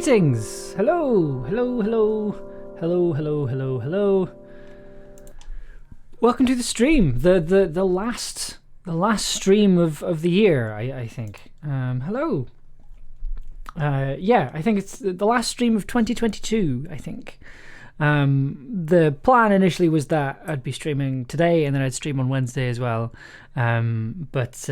Greetings! Hello, hello, hello, hello, hello, hello, hello. Welcome to the stream, the last stream of the year, I think. Hello. Yeah, I think it's the last stream of 2022, I think. The plan initially was that I'd be streaming today and then I'd stream on Wednesday as well. But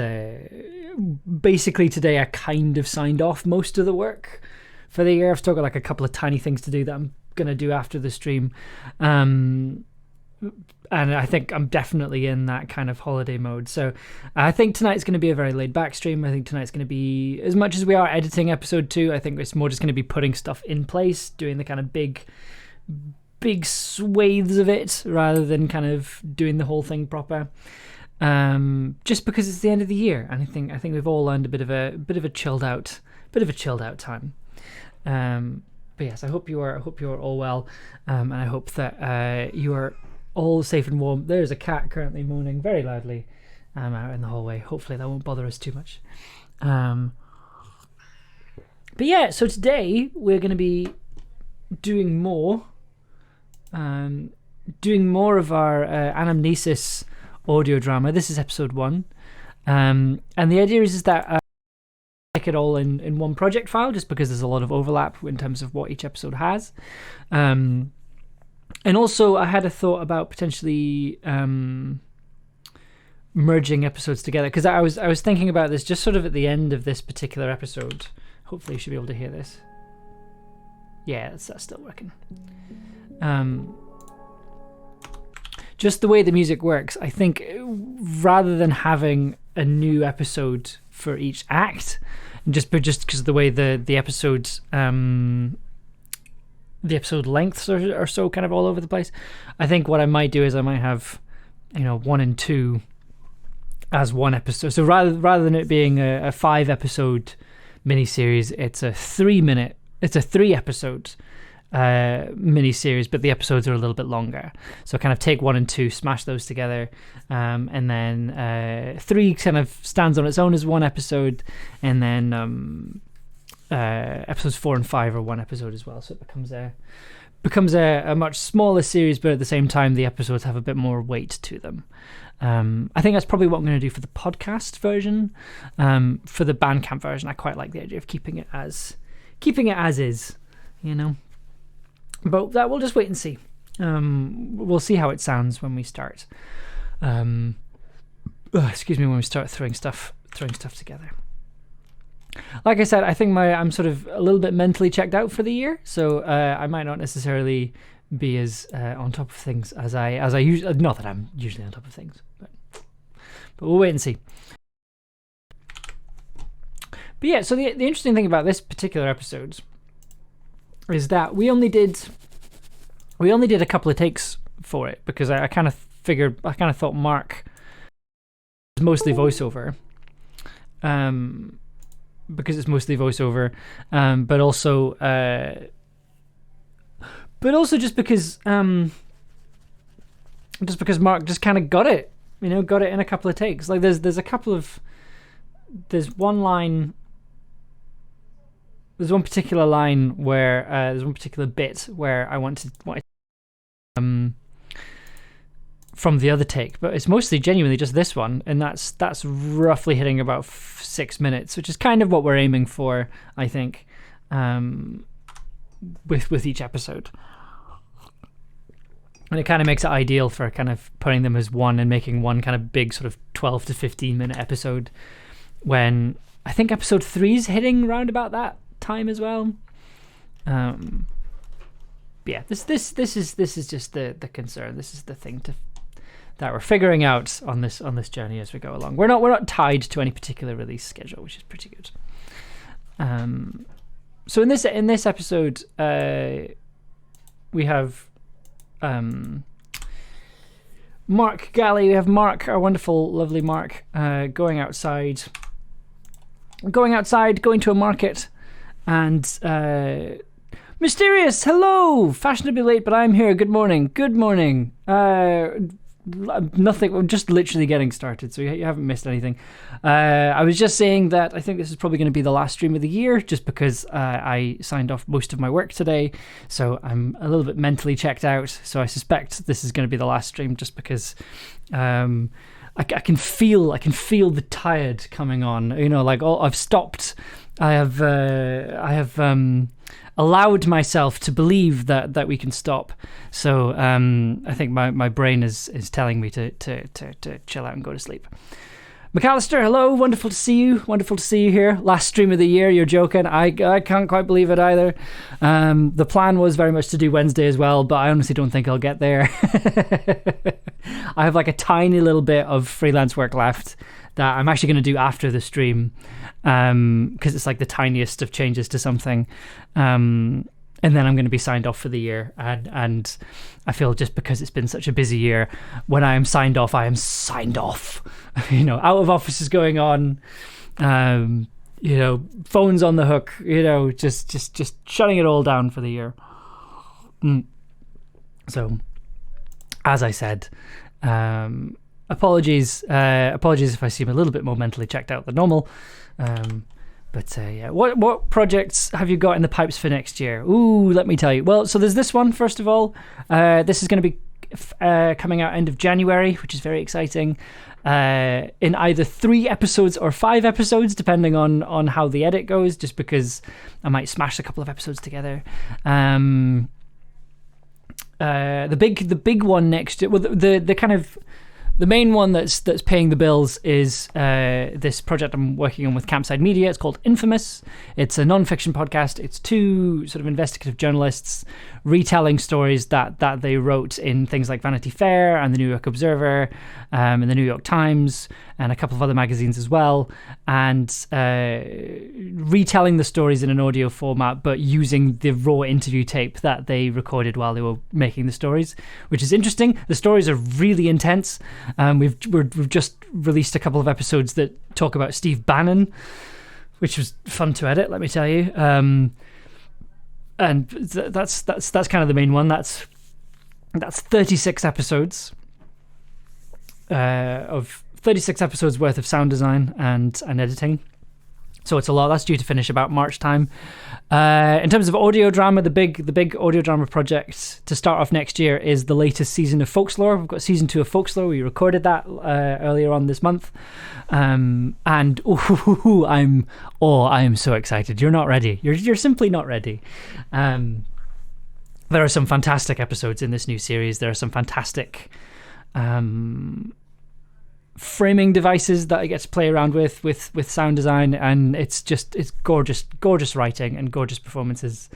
basically today I kind of signed off most of the work for the year. I've still got like a couple of tiny things to do that I'm going to do after the stream. And I think I'm definitely in that kind of holiday mode. So I think tonight's going to be a very laid back stream. I think tonight's going to be, as much as we are editing episode 2, I think it's more just going to be putting stuff in place, doing the kind of big swathes of it rather than kind of doing the whole thing proper. Just because it's the end of the year, and I think we've all learned a bit of a chilled out time. But yes, I hope you are all well, and I hope that you are all safe and warm. There's a cat currently moaning very loudly out in the hallway. Hopefully that won't bother us too much. But yeah, so today we're going to be doing more of our Anamnesis audio drama. This is episode 1, and the idea is that like it all in one project file, just because there's a lot of overlap in terms of what each episode has. And also I had a thought about potentially merging episodes together, because I was thinking about this just sort of at the end of this particular episode. Hopefully you should be able to hear this. Yeah, that's still working. Just the way the music works, I think rather than having a new episode for each act, just because of the way the episodes the episode lengths are so kind of all over the place, I think what I might do is I might have 1 and 2 as one episode. So rather than it being a 5-episode miniseries, it's a 3 episode mini-series, but the episodes are a little bit longer. So kind of take 1 and 2, smash those together, and then 3 kind of stands on its own as one episode, and then episodes 4 and 5 are one episode as well. So it becomes a much smaller series, but at the same time the episodes have a bit more weight to them. I think that's probably what I'm going to do for the podcast version. For the Bandcamp version, I quite like the idea of keeping it as is, But that we'll just wait and see. We'll see how it sounds when we start. When we start throwing stuff together. Like I said, I think I'm sort of a little bit mentally checked out for the year, so I might not necessarily be as on top of things as I usually. Not that I'm usually on top of things, but we'll wait and see. But yeah, so the interesting thing about this particular episode is that we only did a couple of takes for it, because I kind of thought Mark was mostly voiceover, because it's mostly voiceover, but also just because Mark just kind of got it in a couple of takes. Like there's one line. There's one particular line where there's one particular bit where I wanted from the other take, but it's mostly genuinely just this one, and that's roughly hitting about 6 minutes, which is kind of what we're aiming for, I think, with each episode. And it kind of makes it ideal for kind of putting them as one and making one kind of big sort of 12 to 15 minute episode, when I think episode 3 is hitting round about that time as well. Yeah, this is just the concern. This is the thing that we're figuring out on this journey as we go along. We're not tied to any particular release schedule, which is pretty good. So in this episode, we have Mark Galley. We have Mark, our wonderful, lovely Mark, going outside, going to a market. And Mysterious, hello! Fashionably late, but I'm here. Good morning. nothing. We're just literally getting started, so you haven't missed anything. I was just saying that I think this is probably going to be the last stream of the year, just because I signed off most of my work today, so I'm a little bit mentally checked out. So I suspect this is going to be the last stream, just because I can feel the tired coming on. I've stopped. I have allowed myself to believe that we can stop. So I think my brain is telling me to chill out and go to sleep. McAllister, hello, wonderful to see you. Wonderful to see you here. Last stream of the year. You're joking. I can't quite believe it either. The plan was very much to do Wednesday as well, but I honestly don't think I'll get there. I have like a tiny little bit of freelance work left that I'm actually going to do after the stream, because it's like the tiniest of changes to something, and then I'm going to be signed off for the year. And I feel, just because it's been such a busy year, when I am signed off, I am signed off. Out of office is going on, phones on the hook, just shutting it all down for the year. So, as I said, apologies if I seem a little bit more mentally checked out than normal. But what projects have you got in the pipes for next year? Ooh, let me tell you. Well, so there's this one, first of all. This is going to be coming out end of January, which is very exciting, in either 3 episodes or 5 episodes, depending on how the edit goes, just because I might smash a couple of episodes together. The big one next year, well, the kind of the main one that's paying the bills is this project I'm working on with Campside Media. It's called Infamous. It's a non-fiction podcast. It's 2 sort of investigative journalists retelling stories that they wrote in things like Vanity Fair and the New York Observer, and the New York Times, and a couple of other magazines as well, and retelling the stories in an audio format, but using the raw interview tape that they recorded while they were making the stories, which is interesting. The stories are really intense. We've just released a couple of episodes that talk about Steve Bannon, which was fun to edit, let me tell you. And that's kind of the main one. That's 36 episodes of 36 episodes worth of sound design and editing. So it's a lot. That's due to finish about March time. In terms of audio drama, the big audio drama project to start off next year is the latest season of Folklore. We've got season 2 of Folklore. We recorded that earlier on this month, and I am so excited. You're not ready. You're simply not ready. There are some fantastic episodes in this new series. There are some fantastic framing devices that I get to play around with sound design, and it's gorgeous writing and gorgeous performances.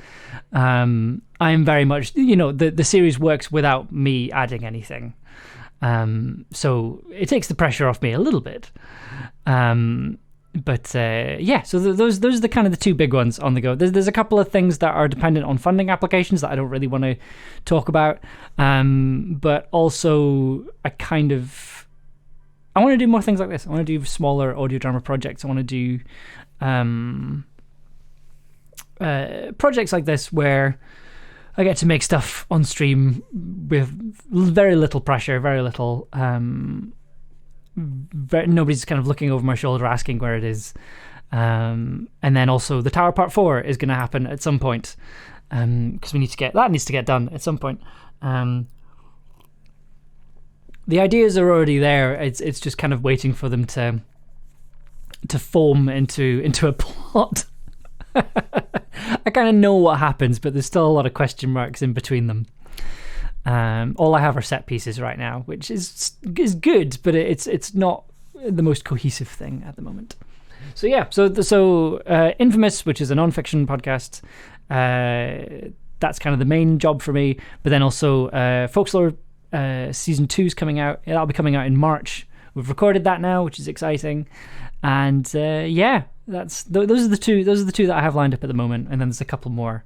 I am very much, the series works without me adding anything, so it takes the pressure off me a little bit. So those are the kind of the 2 big ones on the go. There's a couple of things that are dependent on funding applications that I don't really want to talk about, but also I want to do more things like this. I want to do smaller audio drama projects. I want to do projects like this where I get to make stuff on stream with very little pressure, very little. Nobody's kind of looking over my shoulder asking where it is. And then also the Tower Part 4 is going to happen at some point, because needs to get done at some point. The ideas are already there. It's just kind of waiting for them to form into a plot. I kind of know what happens, but there's still a lot of question marks in between them. All I have are set pieces right now, which is good, but it's not the most cohesive thing at the moment. So yeah, so Infamous, which is a non-fiction podcast, that's kind of the main job for me. But then also Folklore. Season 2 is coming out. That'll be coming out in March. We've recorded that now, which is exciting. And those are the two that I have lined up at the moment. And then there's a couple more,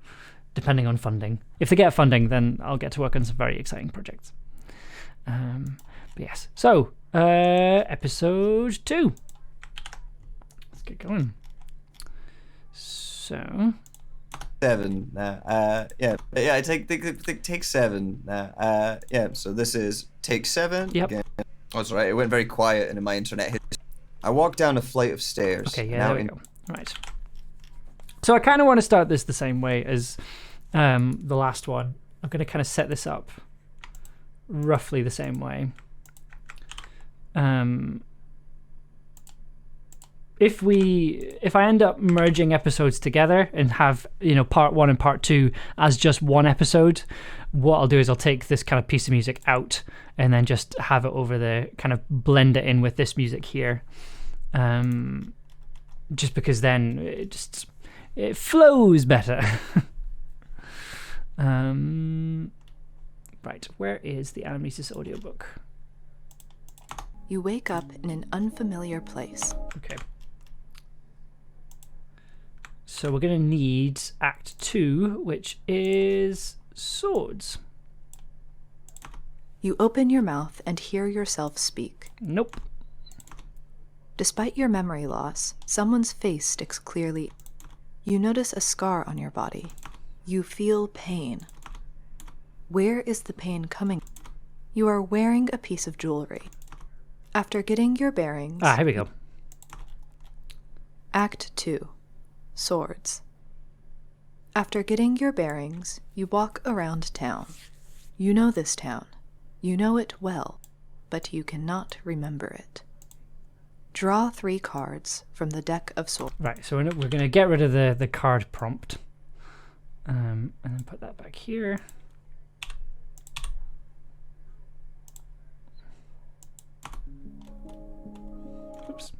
depending on funding. If they get funding, then I'll get to work on some very exciting projects. But yes. So episode 2. Let's get going. So 7 now. I take 7 now. So this is take 7 Yep. again. Oh, it's right. It went very quiet and in my internet hit. I walked down a flight of stairs. Okay, yeah, there we go. Right. So I kind of want to start this the same way as the last one. I'm going to kind of set this up roughly the same way. If I end up merging episodes together and have, part 1 and part 2 as just one episode, what I'll do is I'll take this kind of piece of music out and then just have it over the kind of blend it in with this music here. Just because then it flows better. Right, where is the Anamnesis audiobook? You wake up in an unfamiliar place. Okay. So we're going to need Act 2, which is swords. You open your mouth and hear yourself speak. Nope. Despite your memory loss, someone's face sticks clearly. You notice a scar on your body. You feel pain. Where is the pain coming? You are wearing a piece of jewelry. After getting your bearings... Here we go. Act 2. Swords. After getting your bearings, you walk around town. You know this town. You know it well, but you cannot remember it. Draw 3 cards from the deck of swords. Right, so we're going to get rid of the card prompt. And then put that back here. Oops.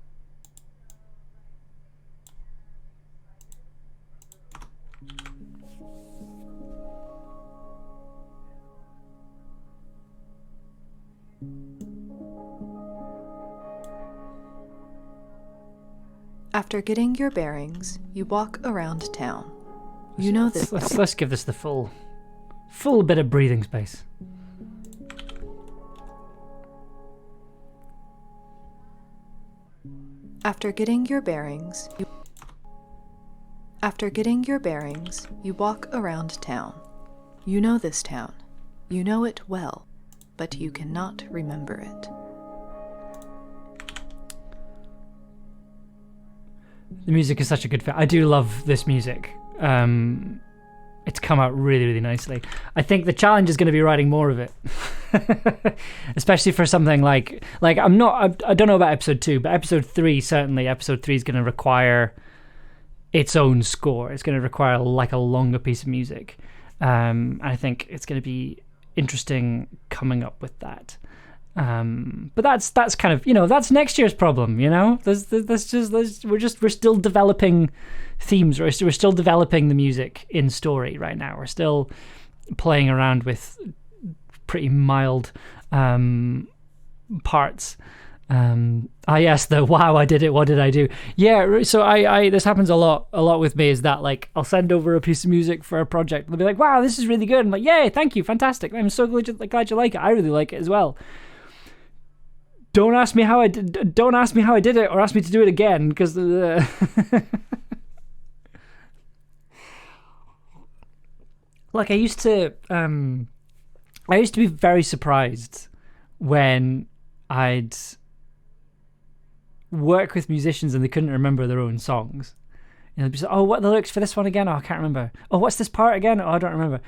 After getting your bearings, you walk around town. You know this. Let's give this the full bit of breathing space. After getting your bearings, you walk around town. You know this town. You know it well, but you cannot remember it. The music is such a good fit. I do love this music. It's come out really, really nicely. I think the challenge is going to be writing more of it, especially for something like I don't know about episode 2, but episode 3 certainly. Episode 3 is going to require its own score. It's going to require like a longer piece of music. I think it's going to be interesting coming up with that. But that's kind of, that's next year's problem, we're still developing themes. We're still developing the music in story right now. We're still playing around with pretty mild parts. Yes, the wow, I did it, what did I do? Yeah, so I this happens a lot with me, is that like I'll send over a piece of music for a project. They'll be like, wow, this is really good. I'm like, yay, thank you, fantastic. I'm so glad you like it. I really like it as well. Don't ask me how I did it, or ask me to do it again, because like I used to be very surprised when I'd work with musicians and they couldn't remember their own songs. They'd be like, oh, what are the lyrics for this one again? Oh, I can't remember. Oh, what's this part again? Oh, I don't remember.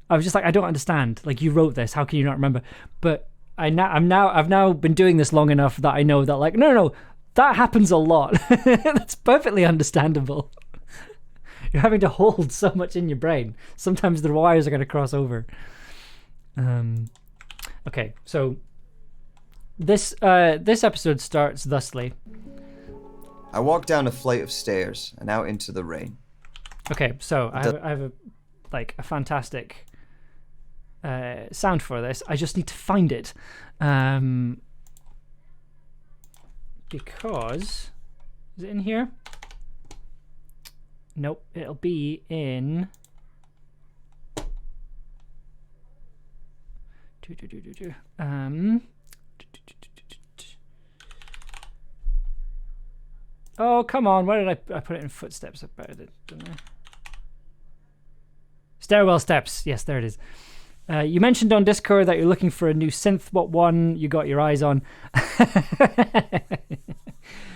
I was just like, I don't understand. Like, you wrote this, how can you not remember? But I've now been doing this long enough that I know that, like, no, that happens a lot. That's perfectly understandable. You're having to hold so much in your brain. Sometimes the wires are going to cross over. Okay, so this episode starts thusly. I walked down a flight of stairs and out into the rain. Okay, so I have a fantastic sound for this. I just need to find it, because is it in here? Nope, it'll be in. Oh, come on! Why did I put it in footsteps? I better didn't I? Stairwell Steps. Yes, there it is. You mentioned on Discord that you're looking for a new synth. What one you got your eyes on?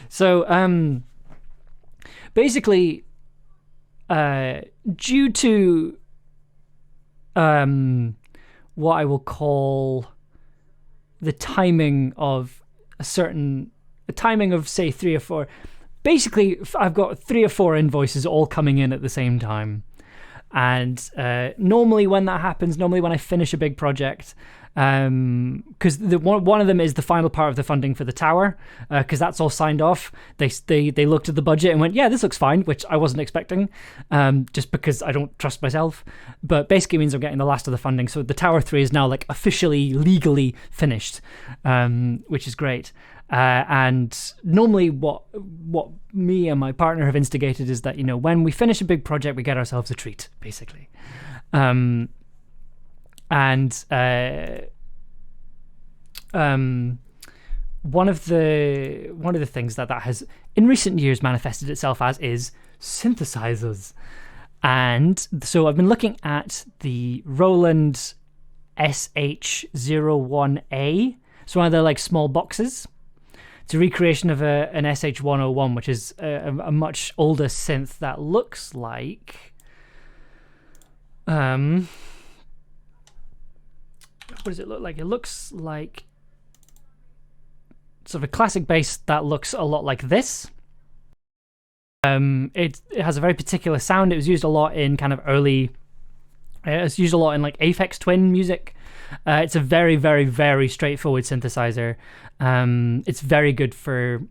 So, basically, due to what I will call the timing of say 3 or 4. Basically, I've got 3 or 4 invoices all coming in at the same time. And normally when that happens, when I finish a big project, because one of them is the final part of the funding for the tower, because that's all signed off. They looked at the budget and went, yeah, this looks fine, which I wasn't expecting, just because I don't trust myself. But basically means I'm getting the last of the funding. So the Tower 3 is now like officially, legally finished, which is great. And normally what me and my partner have instigated is that, when we finish a big project, we get ourselves a treat, basically. One of the things that has in recent years manifested itself as is synthesizers. And so I've been looking at the Roland SH01A. It's one of the like small boxes. It's a recreation of an SH101, which is a much older synth that looks like what does it look like? It looks like sort of a classic bass that looks a lot like this. It has a very particular sound. It was used a lot in kind of early. It's used a lot in like Aphex Twin music. It's a very, very, very straightforward synthesizer. It's very good for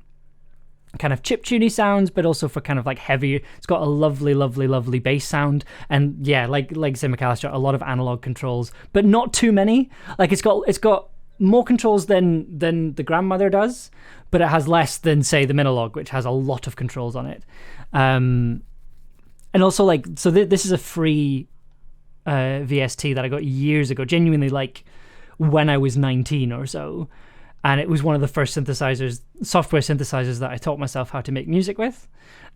kind of chiptune sounds, but also for kind of like heavy. It's got a lovely, lovely, lovely bass sound, and yeah, like say McAllister, a lot of analog controls, but not too many. Like it's got more controls than the grandmother does, but it has less than say the Minilog, which has a lot of controls on it. And also like so this is a free VST that I got years ago, genuinely like when I was 19 or so, and it was one of the first software synthesizers that I taught myself how to make music with.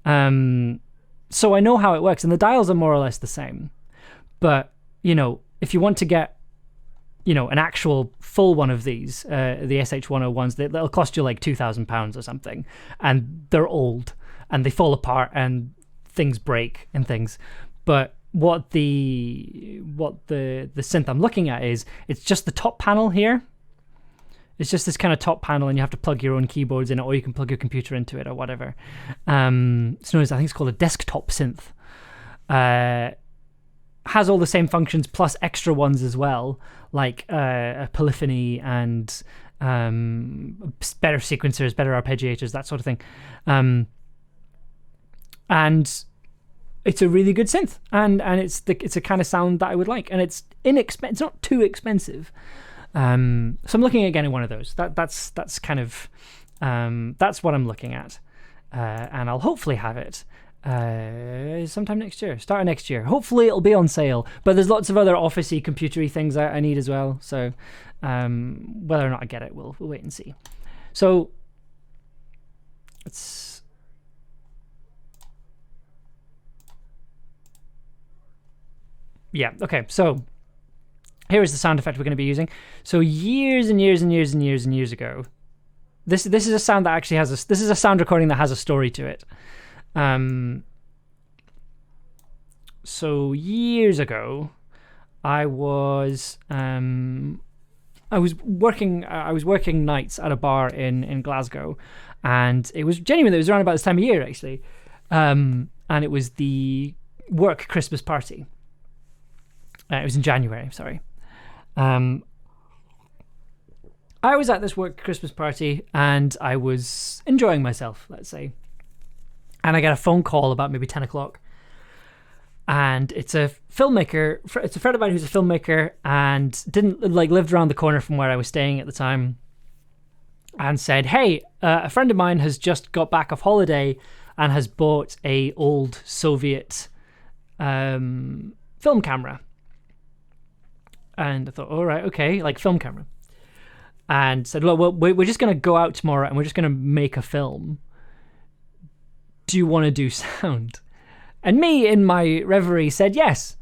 So I know how it works, and the dials are more or less the same. But if you want to get an actual full one of these, the SH101s, they'll cost you like £2,000 or something, and they're old and they fall apart and things break and things. But what the synth I'm looking at is, it's just the top panel here. It's just this kind of top panel, and you have to plug your own keyboards in it, or you can plug your computer into it or whatever. It's known as, I think it's called a desktop synth. Has all the same functions plus extra ones as well, like a polyphony and better sequencers, better arpeggiators, that sort of thing. And it's a really good synth, and it's a kind of sound that I would like, and it's inexpensive. It's not too expensive. So I'm looking at getting one of those. That's kind of that's what I'm looking at, and I'll hopefully have it sometime next year, start of next year. Hopefully it'll be on sale, but there's lots of other officey computery things I need as well. So whether or not I get it, we'll wait and see. So it's. Yeah, okay, so here is the sound effect we're going to be using. So years and years and years and years and years ago, this is a sound that actually has this is a sound recording that has a story to it. So years ago, I was working nights at a bar in Glasgow, and it was around about this time of year actually, and it was the work Christmas party. It was in January, sorry. I was at this work Christmas party, and I was enjoying myself, let's say. And I get a phone call about maybe 10 o'clock. And it's a filmmaker. It's a friend of mine who's a filmmaker and lived around the corner from where I was staying at the time. And said, hey, a friend of mine has just got back off holiday and has bought a old Soviet film camera. And I thought, all right, okay, like film camera. And said, well, we're just going to go out tomorrow and we're just going to make a film. Do you want to do sound? And me, in my reverie, said yes.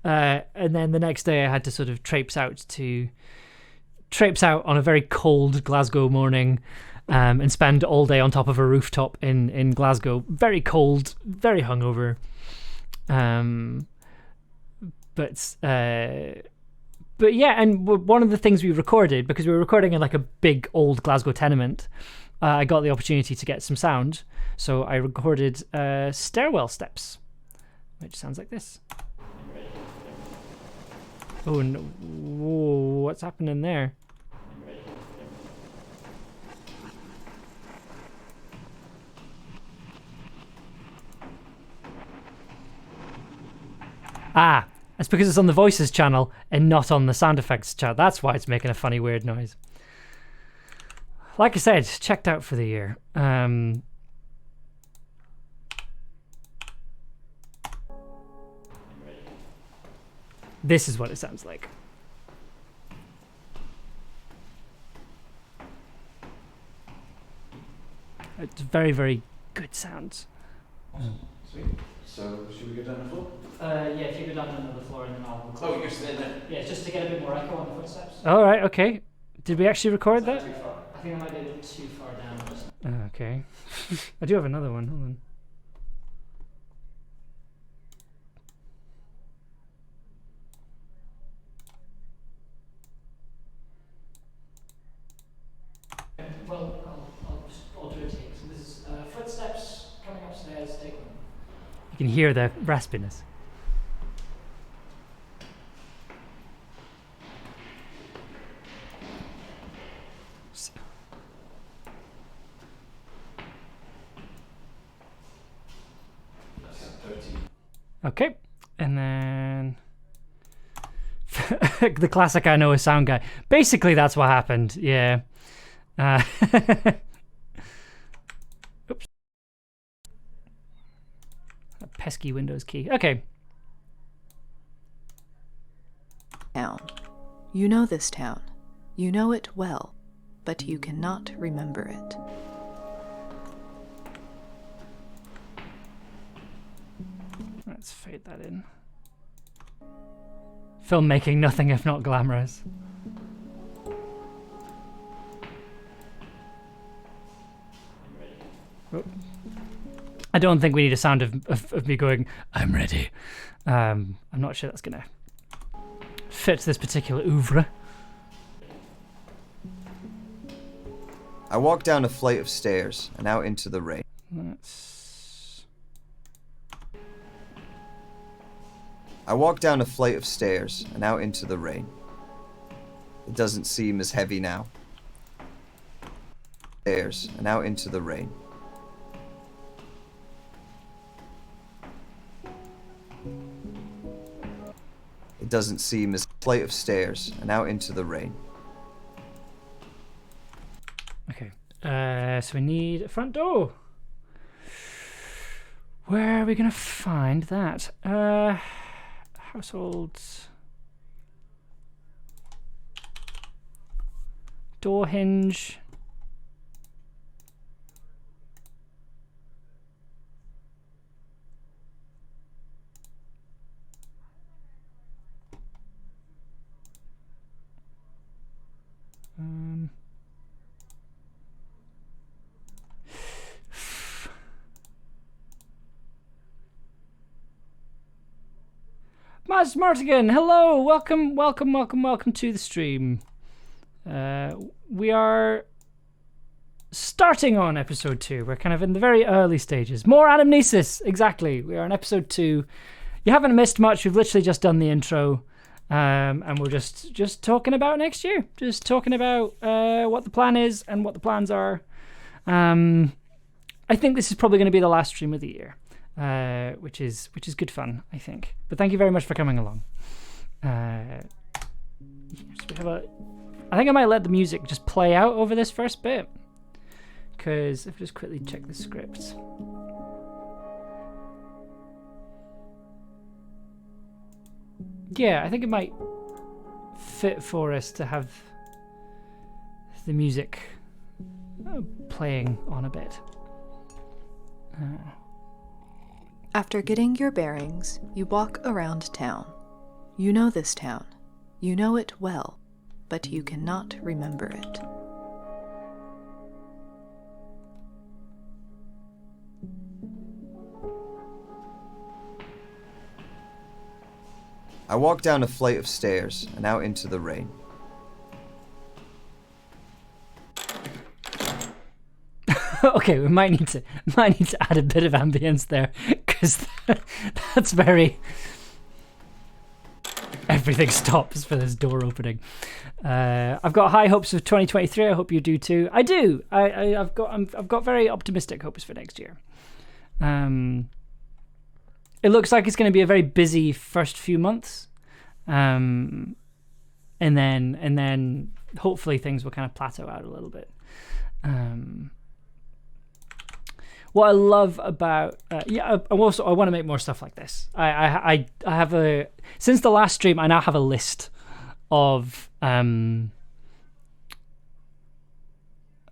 And then the next day I had to sort of traipse out on a very cold Glasgow morning, and spend all day on top of a rooftop in Glasgow. Very cold, very hungover. But yeah, and one of the things we recorded, because we were recording in like a big old Glasgow tenement, I got the opportunity to get some sound. So I recorded stairwell steps, which sounds like this. Oh no! Whoa, what's happening there? Ah, that's because it's on the voices channel and not on the sound effects channel. That's why it's making a funny, weird noise. Like I said, checked out for the year. This is what it sounds like. It's very, very good sounds. Awesome. Sweet. So, should we go down the floor? Yeah, if you go down another floor and then I'll... Oh, you're staying there? Yeah, just to get a bit more echo on the footsteps. All right, okay. Did we actually record that? Too far. I think I might be a bit too far down. Okay. I do have another one. Hold on. Well, I'll do a take. So this is footsteps coming upstairs. Take one. You can hear the raspiness. Okay, and then the classic I know a sound guy. Basically, that's what happened. Yeah. Oops. A pesky Windows key. Okay. Town. You know this town. You know it well, but you cannot remember it. Let's fade that in. Filmmaking, nothing if not glamorous. Oh. I don't think we need a sound of me going, I'm ready. I'm not sure that's going to fit this particular oeuvre. I walk down a flight of stairs and out into the rain. I walk down a flight of stairs and out into the rain. It doesn't seem as heavy now. Stairs and out into the rain. It doesn't seem as flight of stairs and out into the rain. Okay. So we need a front door. Where are we gonna find that? Households. Door hinge. Maz Martigan, hello, welcome to the stream. We are starting on episode 2. We're kind of in the very early stages. More Anamnesis, exactly. We are on episode 2. You haven't missed much. We've literally just done the intro, and we're just talking about next year. Just talking about what the plan is and what the plans are. I think this is probably going to be the last stream of the year. Which is good fun, I think. But thank you very much for coming along. I think I might let the music just play out over this first bit, because if I just quickly check the script. Yeah, I think it might fit for us to have the music playing on a bit. After getting your bearings, you walk around town. You know this town. You know it well, but you cannot remember it. I walk down a flight of stairs and out into the rain. Okay, we might need to add a bit of ambience there, because that's very... Everything stops for this door opening. I've got high hopes of 2023. I hope you do too. I do. I've got very optimistic hopes for next year. It looks like it's going to be a very busy first few months, and then hopefully things will kind of plateau out a little bit. What I love about I want to make more stuff like this. I have since the last stream, I now have a list of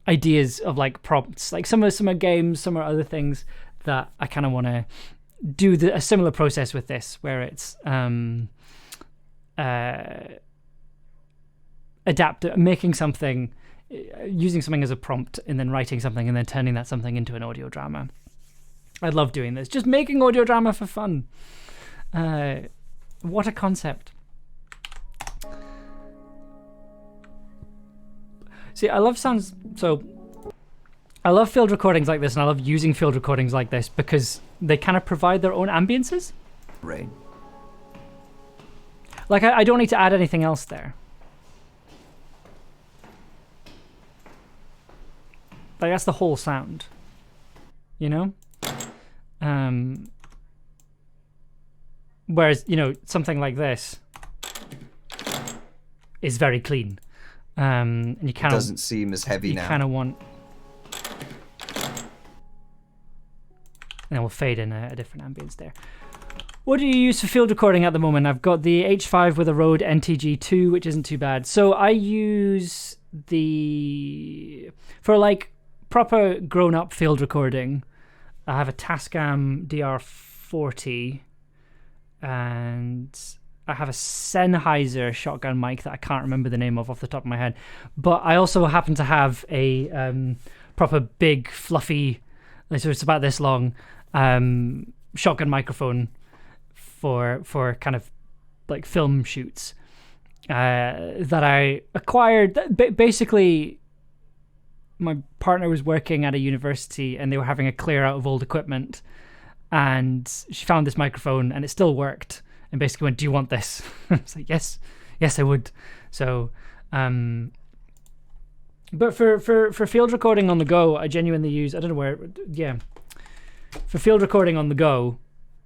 ideas of like prompts. Like some are games, some are other things that I kind of want to do a similar process with this, where it's making something, using something as a prompt, and then writing something, and then turning that something into an audio drama. I love doing this. Just making audio drama for fun. What a concept. See, I love field recordings like this, and I love using field recordings like this because they kind of provide their own ambiences. Rain. Like, I don't need to add anything else there. Like, that's the whole sound, you know? Whereas, something like this is very clean. And you kind of... doesn't seem as heavy now. You kind of want... And then we'll fade in a different ambience there. What do you use for field recording at the moment? I've got the H5 with a Rode NTG2, which isn't too bad. So I use for like proper grown-up field recording, I have a Tascam DR40, and I have a Sennheiser shotgun mic that I can't remember the name of off the top of my head. But I also happen to have a proper big, fluffy, so it's about this long, shotgun microphone for kind of like film shoots that I acquired. Basically, my partner was working at a university and they were having a clear out of old equipment, and she found this microphone and it still worked, and basically went, "Do you want this?" I was like, yes I would. So but for field recording on the go, I genuinely use, I don't know where, for field recording on the go,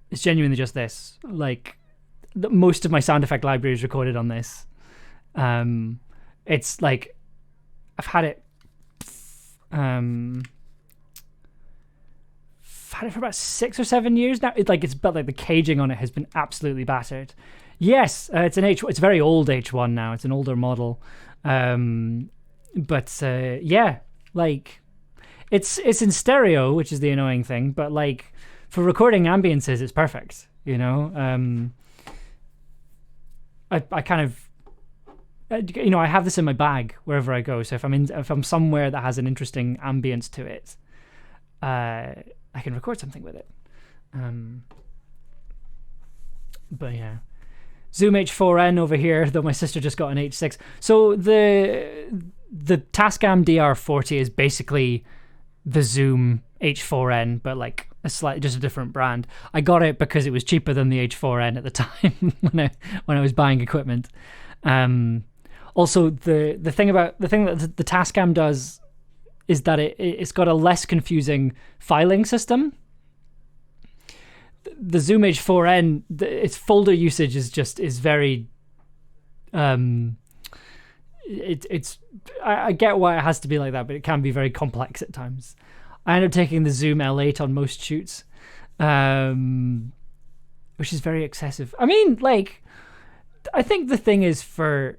it's genuinely just this. Like, most of my sound effect library is recorded on this. It's like, I've had it for about 6 or 7 years now. It's but like the caging on it has been absolutely battered. Yes, it's a very old H1 now. It's an older model. But like it's in stereo, which is the annoying thing, but like for recording ambiences it's perfect, I kind of I have this in my bag wherever I go, so if I'm somewhere that has an interesting ambience to it, I can record something with it. But yeah, Zoom H4n over here, though my sister just got an H6. So the Tascam DR40 is basically the Zoom H4n, but like just a different brand. I got it because it was cheaper than the H4n at the time when I was buying equipment. Also, the thing that the Tascam does is that it's got a less confusing filing system. The Zoom H4n, its folder usage is very I get why it has to be like that, but it can be very complex at times. I end up taking the Zoom L8 on most shoots, which is very excessive. I mean, like, I think the thing is for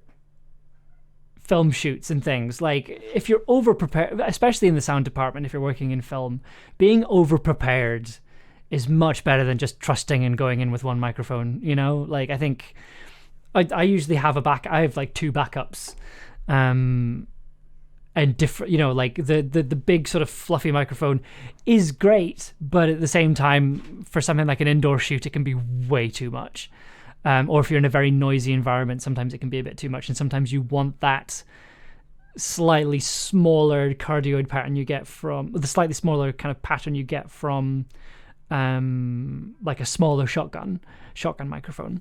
film shoots and things, like, if you're over-prepared, especially in the sound department, if you're working in film, being over-prepared is much better than just trusting and going in with one microphone, Like, I think I usually have I have like 2 backups, and different, like the big sort of fluffy microphone is great, but at the same time, for something like an indoor shoot, it can be way too much. Or if you're in a very noisy environment, sometimes it can be a bit too much, and sometimes you want that slightly smaller cardioid pattern you get from the slightly smaller kind of pattern you get from like a smaller shotgun microphone.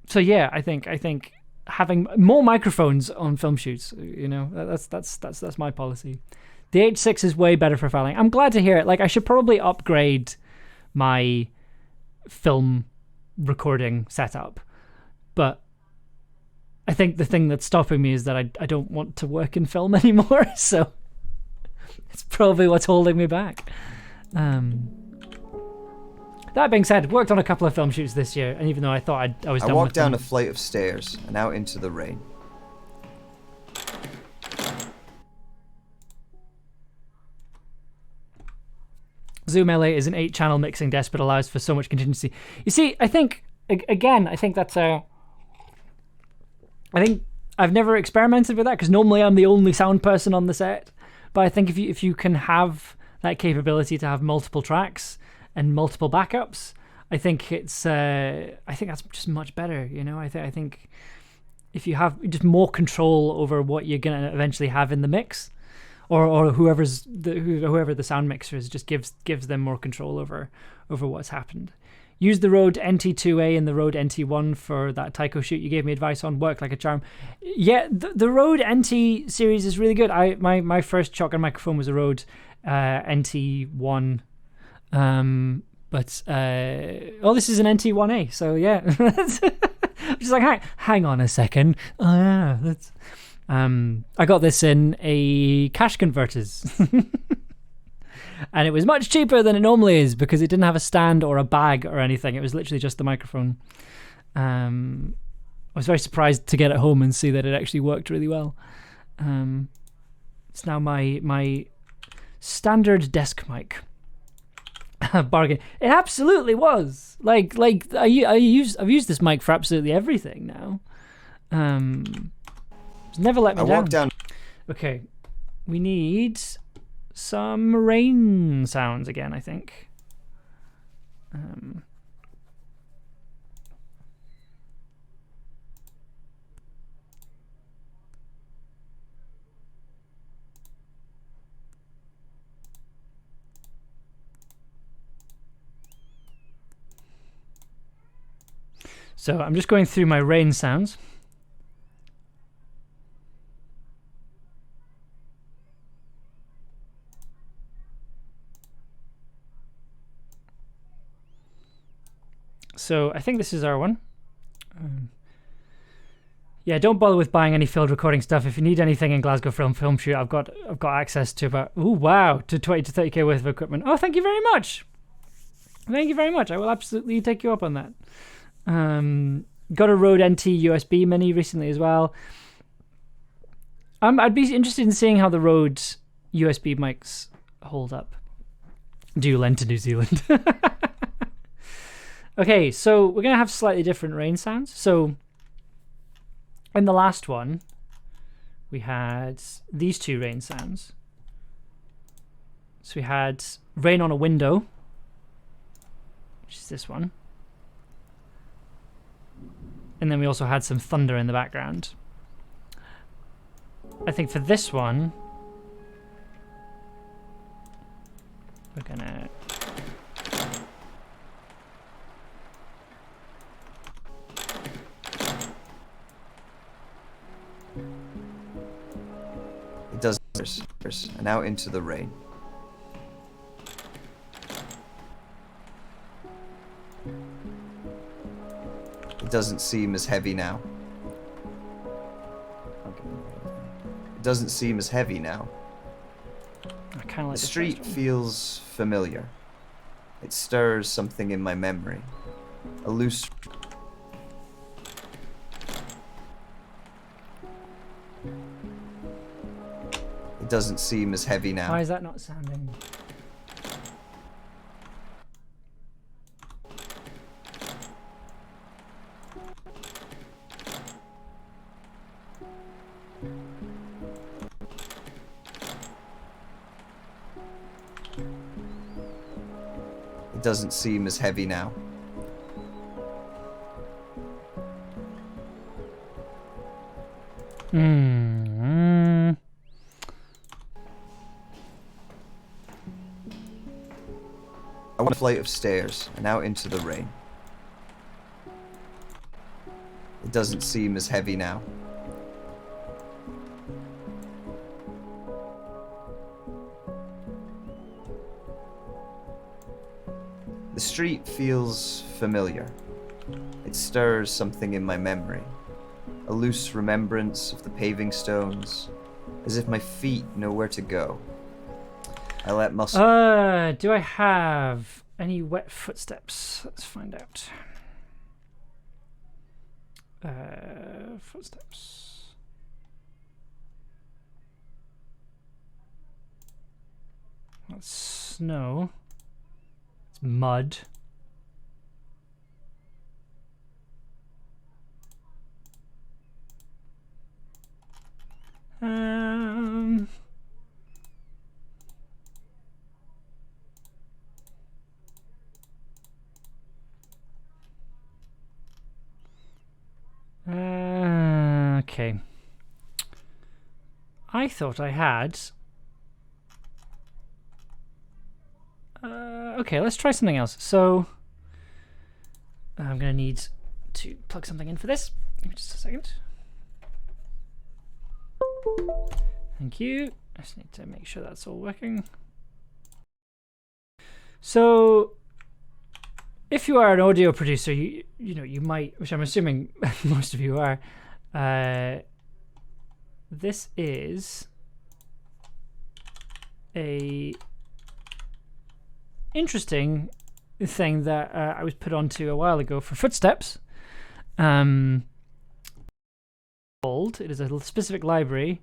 So yeah, I think having more microphones on film shoots, that's my policy. The H6 is way better for filing. I'm glad to hear it. Like, I should probably upgrade my film recording setup, but I think the thing that's stopping me is that I don't want to work in film anymore, so it's probably what's holding me back. That being said, worked on a couple of film shoots this year, and even though I thought I was done with them. I walked down a flight of stairs and out into the rain. Zoom LA is an 8-channel mixing desk, but allows for so much contingency. You see, I think that's a... I think I've never experimented with that, because normally I'm the only sound person on the set. But I think if you can have that capability to have multiple tracks and multiple backups, I think that's just much better. I think if you have just more control over what you're gonna eventually have in the mix, or whoever the sound mixer is, just gives them more control over what's happened. Use the Rode NT2A and the Rode NT1 for that Tycho shoot you gave me advice on. Worked like a charm. Yeah, the Rode NT series is really good. My first shotgun microphone was a Rode NT1. But this is an NT1A, so yeah. I'm just like, hang on a second. Oh yeah, that's... I got this in a cash converters. And it was much cheaper than it normally is, because it didn't have a stand or a bag or anything. It was literally just the microphone. I was very surprised to get it home and see that it actually worked really well. It's now my standard desk mic. Bargain. It absolutely was. Like I've used this mic for absolutely everything now. It's never let me down. I walked down. Okay, we need some rain sounds again, I think. So I'm just going through my rain sounds. So I think this is our one. Yeah, don't bother with buying any field recording stuff. If you need anything in Glasgow film shoot, I've got access to about 20 to 30k worth of equipment. Oh, thank you very much. Thank you very much. I will absolutely take you up on that. Got a Rode NT USB Mini recently as well. I'd be interested in seeing how the Rode USB mics hold up. Do you lend to New Zealand? Okay, so we're going to have slightly different rain sounds. So in the last one, we had these 2 rain sounds. So we had rain on a window, which is this one. And then we also had some thunder in the background. I think for this one, we're gonna... It does, and out into the rain. It doesn't seem as heavy now. Okay. It doesn't seem as heavy now. I kind of like the street feels familiar. It stirs something in my memory. A loose... It doesn't seem as heavy now. Why is that not sounding? It doesn't seem as heavy now. I want a flight of stairs and out into the rain. It doesn't seem as heavy now. The street feels familiar. It stirs something in my memory. A loose remembrance of the paving stones, as if my feet know where to go. I let muscle. Do I have any wet footsteps? Let's find out. Footsteps. That's snow. It's mud. Okay. I thought I had. Okay, let's try something else. So I'm gonna need to plug something in for this. Give me just a second. Thank you. I just need to make sure that's all working. So if you are an audio producer, you know you might, which I'm assuming most of you are. This is a interesting thing that I was put onto a while ago for footsteps. It is a specific library.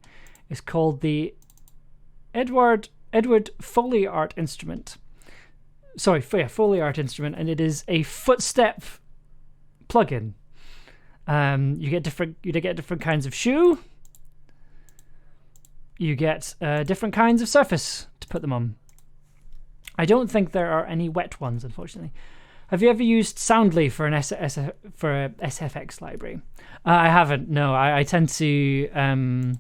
It's called the Edward Foley Art Instrument. Sorry, Foley Art Instrument, and it is a footstep plugin. You get different kinds of shoe. You get different kinds of surface to put them on. I don't think there are any wet ones, unfortunately. Have you ever used Soundly for a SFX library? I haven't. No, I tend to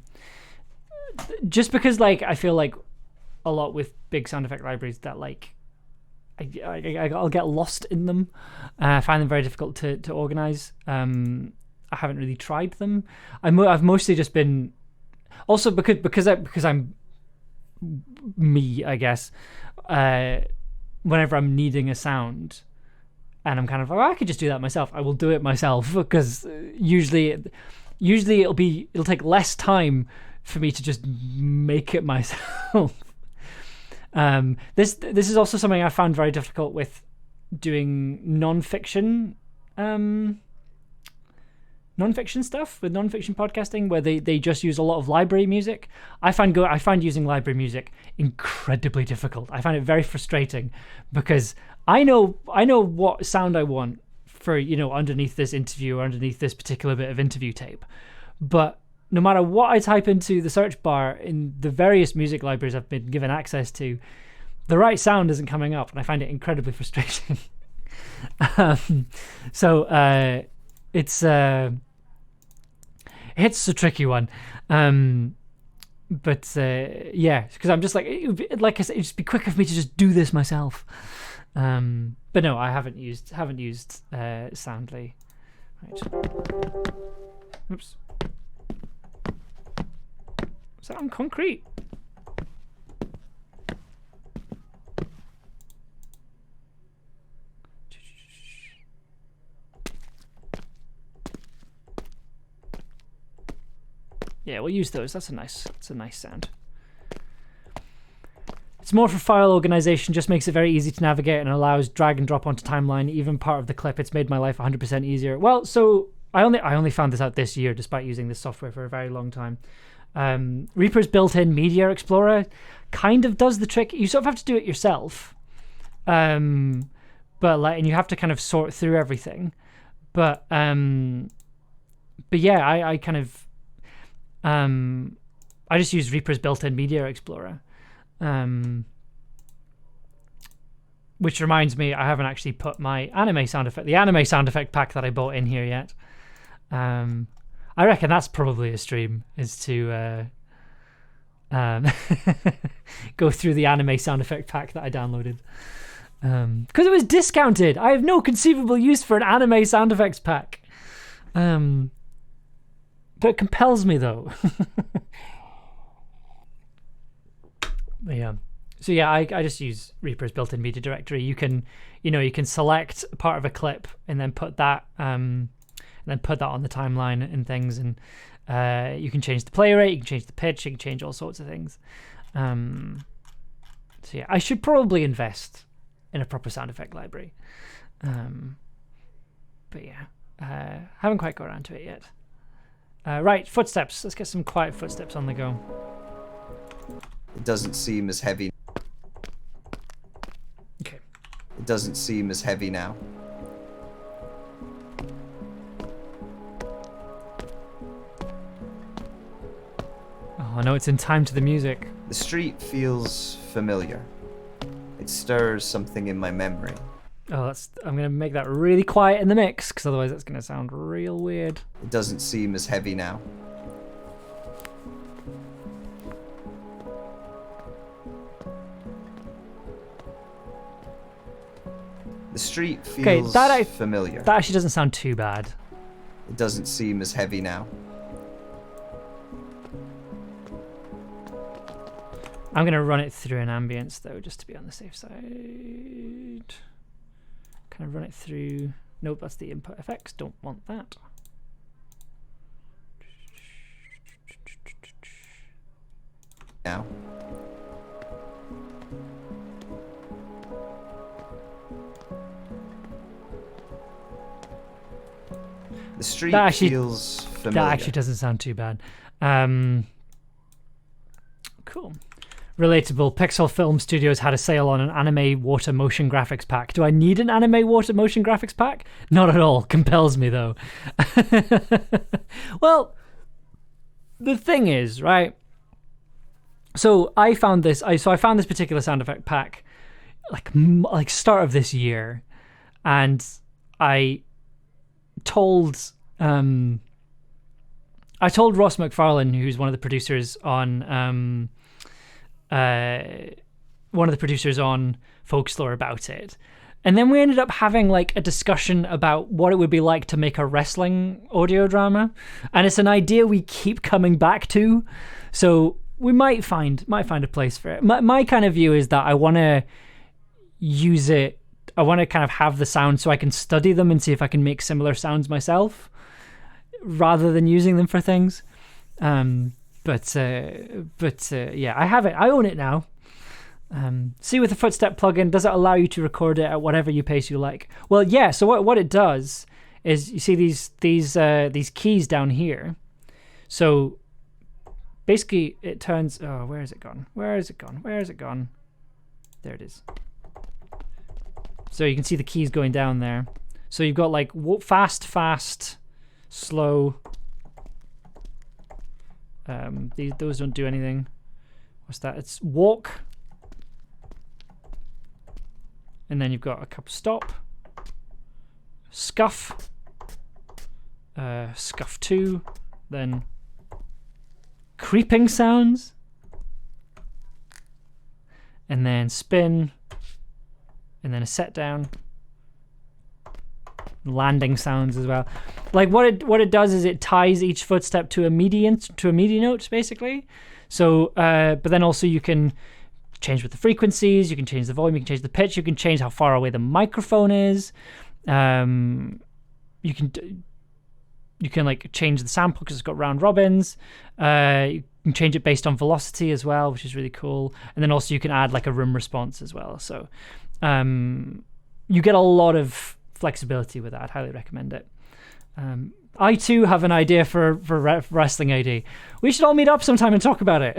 just because I feel like a lot with big sound effect libraries that I'll get lost in them. I find them very difficult to organize. I haven't really tried them. I've mostly just been also because I'm me, I guess. Whenever I'm needing a sound and I'm kind of I could just do that myself, I will do it myself because usually it'll take less time for me to just make it myself. This is also something I found very difficult with doing non-fiction stuff with non-fiction podcasting, where they just use a lot of library music. I find using library music incredibly difficult. I find it very frustrating because I know what sound I want for underneath this interview or underneath this particular bit of interview tape, but no matter what I type into the search bar in the various music libraries I've been given access to, the right sound isn't coming up, and I find it incredibly frustrating. It's a tricky one. But because I'm just like I said, it'd just be quicker for me to just do this myself. But no, I haven't used Soundly. Right. Oops. Is that on concrete? Yeah, we'll use those. That's a nice sound. It's more for file organization, just makes it very easy to navigate and allows drag and drop onto timeline, even part of the clip. It's made my life 100% easier. Well, so I only found this out this year, despite using this software for a very long time. Reaper's built-in Media Explorer kind of does the trick. You sort of have to do it yourself, but and you have to kind of sort through everything. But yeah, I kind of I just use Reaper's built-in Media Explorer, Which reminds me, I haven't actually put my anime sound effect, the anime sound effect pack that I bought in here yet. I reckon that's probably a stream, is to go through the anime sound effect pack that I downloaded. Because it was discounted. I have no conceivable use for an anime sound effects pack. But it compels me though. But yeah. So yeah, I just use Reaper's built-in media directory. You can select part of a clip and then put that on the timeline and things, and you can change the play rate, you can change the pitch, you can change all sorts of things. So yeah, I should probably invest in a proper sound effect library. But yeah, haven't quite got around to it yet. Right, footsteps. Let's get some quiet footsteps on the go. It doesn't seem as heavy. Okay. It doesn't seem as heavy now. Oh, I know it's in time to the music. The street feels familiar. It stirs something in my memory. Oh, I'm gonna make that really quiet in the mix, because otherwise that's gonna sound real weird. It doesn't seem as heavy now. The street feels familiar. That actually doesn't sound too bad. It doesn't seem as heavy now. I'm going to run it through an ambience, though, just to be on the safe side. Kind of run it through... Nope, that's the input effects. Don't want that. Now. The street feels familiar. That actually doesn't sound too bad. Cool. Relatable. Pixel Film Studios had a sale on an anime water motion graphics pack. Do I need an anime water motion graphics pack? Not at all. Compels me, though. Well, the thing is, right? So I found this. I found this particular sound effect pack, like start of this year, and I told Ross McFarlane, who's one of the producers on Folklore, about it, and then we ended up having like a discussion about what it would be like to make a wrestling audio drama, and it's an idea we keep coming back to, so we might find a place for it. My kind of view is that I want to use it. I want to kind of have the sound so I can study them and see if I can make similar sounds myself, rather than using them for things. But yeah, I have it. I own it now. See, with the Footstep plugin, does it allow you to record it at whatever pace you like? Well, yeah. So what it does is, you see these keys down here. So basically, it turns. Oh, where is it gone? Where is it gone? Where is it gone? There it is. So you can see the keys going down there. So you've got like fast, slow. Those don't do anything. What's that? It's walk. And then you've got a couple stop. Scuff. Scuff 2. Then creeping sounds. And then spin. And then a set down. Landing sounds as well. Like what it does is it ties each footstep to a MIDI note, basically. So but then also you can change with the frequencies, you can change the volume, you can change the pitch, you can change how far away the microphone is. You can like change the sample because it's got round robins. You can change it based on velocity as well, which is really cool. And then also you can add like a room response as well. So you get a lot of flexibility with that. I'd highly recommend it. I too have an idea for wrestling AD. We should all meet up sometime and talk about it.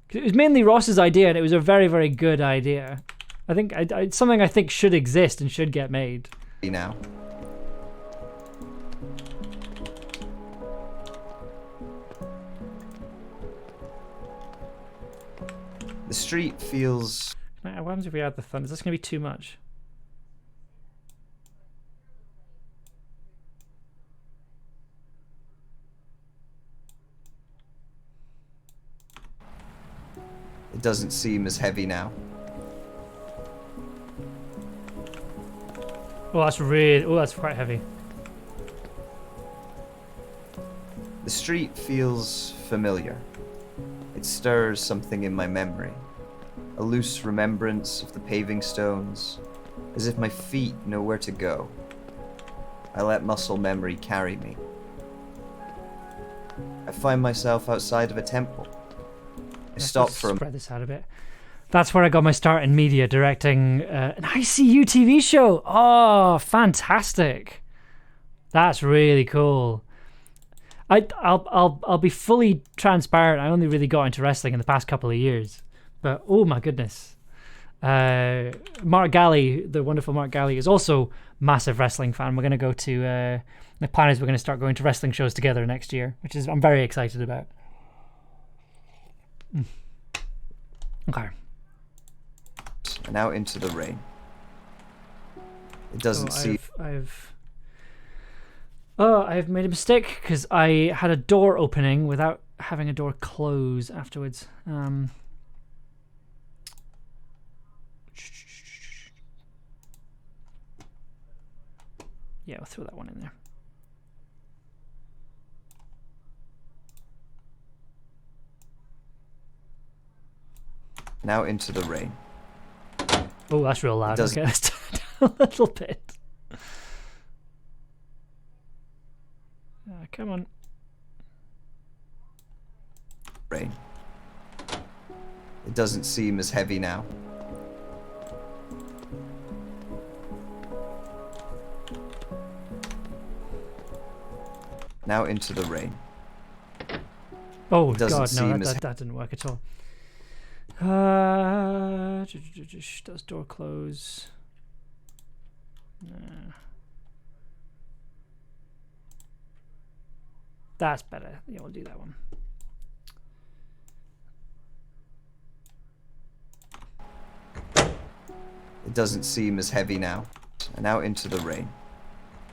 It was mainly Ross's idea, and it was a very, very good idea. I think it's something I think should exist and should get made. Now. The street feels What happens if we add the thunder? Is this going to be too much? It doesn't seem as heavy now. Oh, that's really. Oh, that's quite heavy. The street feels familiar. It stirs something in my memory. A loose remembrance of the paving stones, as if my feet know where to go. I let muscle memory carry me. I find myself outside of a temple. I stop for a spread this out a bit. That's where I got my start in media, directing an ICU TV show. Oh, fantastic! That's really cool. I'll be fully transparent. I only really got into wrestling in the past couple of years, but oh my goodness, Mark Galley, the wonderful Mark Galley, is also massive wrestling fan. We're gonna go to the plan is we're gonna start going to wrestling shows together next year, which is I'm very excited about. Okay. and out into the rain. It doesn't seem. I've made a mistake because I had a door opening without having a door close afterwards. Yeah, I'll throw that one in there. Now into the rain. Oh, that's real loud. Okay, let's turn it down a little bit. Come on. Rain. It doesn't seem as heavy now. Now into the rain. Oh It doesn't god, no, seem as that didn't work at all. Does door close? Nah. That's better. Yeah, we'll do that one. It doesn't seem as heavy now. And now into the rain.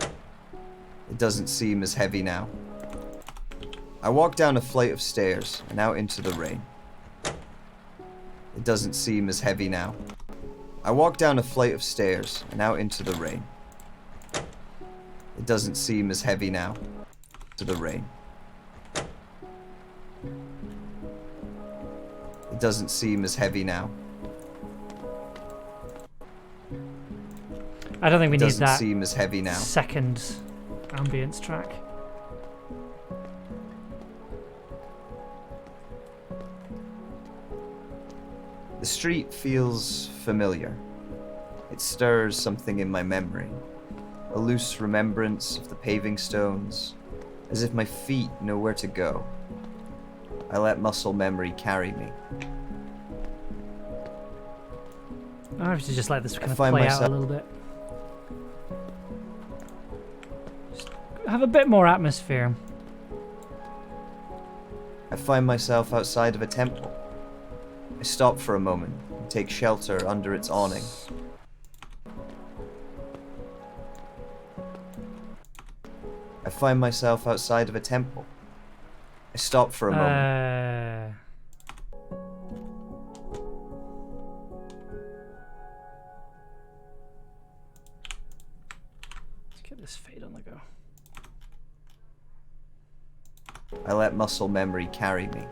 It doesn't seem as heavy now. I walk down a flight of stairs and out into the rain. It doesn't seem as heavy now. I walk down a flight of stairs and out into the rain. It doesn't seem as heavy now. To the rain. It doesn't seem as heavy now. I don't think we It need doesn't that seem as heavy now. second ambience track. The street feels familiar. It stirs something in my memory. A loose remembrance of the paving stones, as if my feet know where to go. I let muscle memory carry me. I have to just let this kind of find play out a myself- little bit. Just have a bit more atmosphere. I find myself outside of a temple. I stop for a moment and take shelter under its awning. I find myself outside of a temple. I stop for a moment. Let's get this fade on the go. I let muscle memory carry me.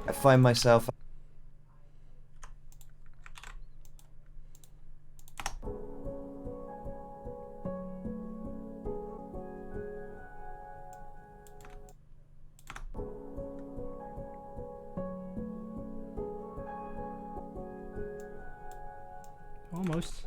I find myself Almost.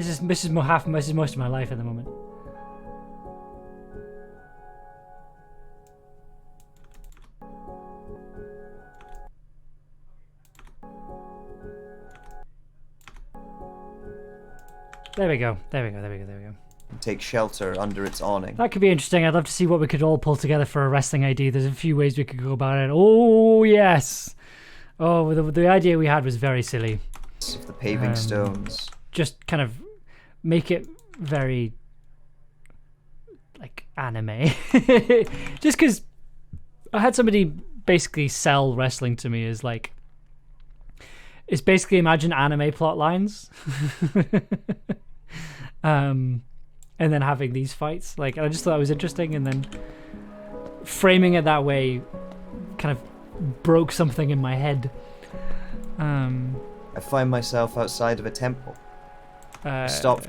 This is most of my life at the moment. There we go. Take shelter under its awning. That could be interesting. I'd love to see what we could all pull together for a wrestling ID. There's a few ways we could go about it. Oh, yes. Oh, the idea we had was very silly. Of the paving stones. Just kind of make it very, like, anime. Just because I had somebody basically sell wrestling to me as, like, it's basically imagine anime plot lines. And then having these fights, like, I just thought it was interesting, and then framing it that way kind of broke something in my head. I find myself outside of a temple. Stop.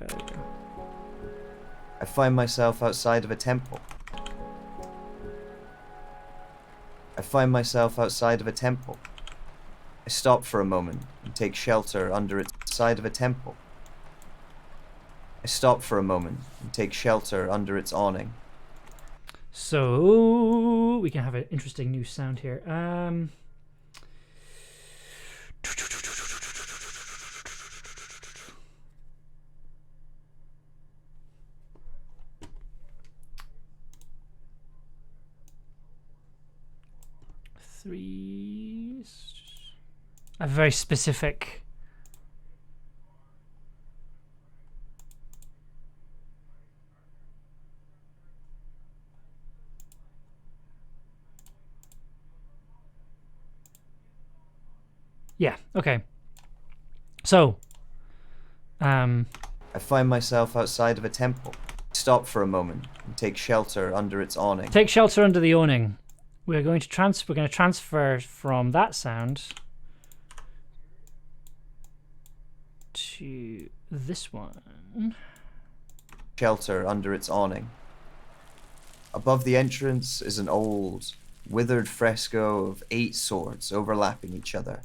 I find myself outside of a temple. I find myself outside of a temple. I stop for a moment and take shelter under its side of a temple. I stop for a moment and take shelter under its awning. So we can have an interesting new sound here. Three. A very specific. Yeah, okay. So, I find myself outside of a temple. Stop for a moment and take shelter under its awning. Take shelter under the awning. We're going to transfer from that sound to this one. Shelter under its awning. Above the entrance is an old, withered fresco of 8 swords overlapping each other.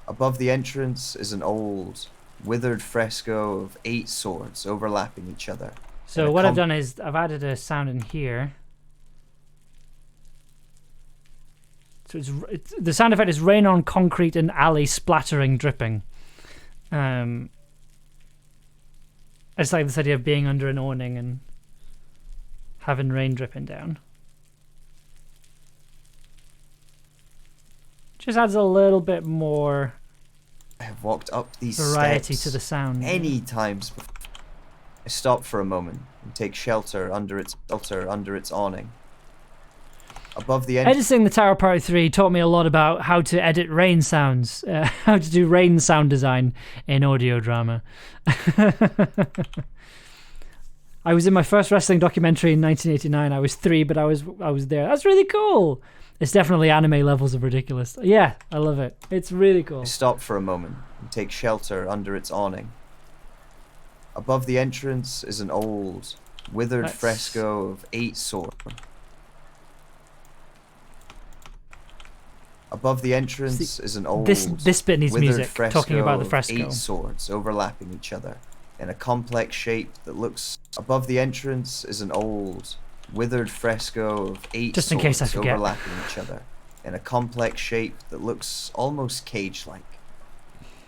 Above the entrance is an old, withered fresco of 8 swords overlapping each other. So what I've done is I've added a sound in here. So it's the sound effect is rain on concrete and alley splattering, dripping. It's like this idea of being under an awning and having rain dripping down. Just adds a little bit more I have walked up these variety steps to the sound. many times before. I stop for a moment and take shelter under its awning. Above the Editing the Tower Party 3 taught me a lot about how to edit rain sounds, how to do rain sound design in audio drama. I was in my first wrestling documentary in 1989. I was 3, but I was there. That's really cool. It's definitely anime levels of ridiculous. Yeah, I love it. It's really cool. I stop for a moment and take shelter under its awning. Above the entrance is an old, withered fresco of 8 swords. Above the entrance is an old, this bit needs music, talking about the fresco. 8 swords overlapping each other in a complex shape that looks. Above the entrance is an old, withered fresco of 8 Just in case I swords forget. overlapping each other in a complex shape that looks almost cage-like.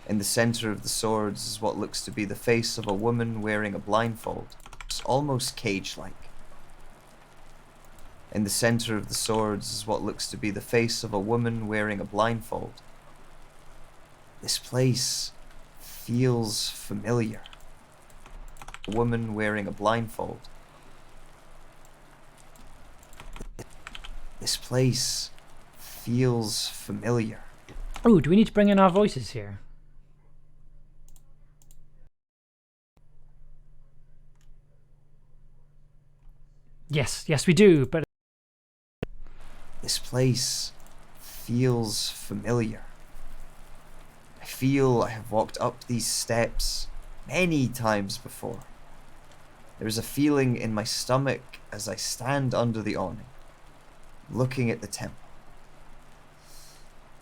In the center of the swords is what looks to be the face of a woman wearing a blindfold. It's almost cage-like. In the center of the swords is what looks to be the face of a woman wearing a blindfold. This place feels familiar. A woman wearing a blindfold. This place feels familiar. Oh, do we need to bring in our voices here? Yes, we do, but This place feels familiar. I feel I have walked up these steps many times before. There is a feeling in my stomach as I stand under the awning, looking at the temple.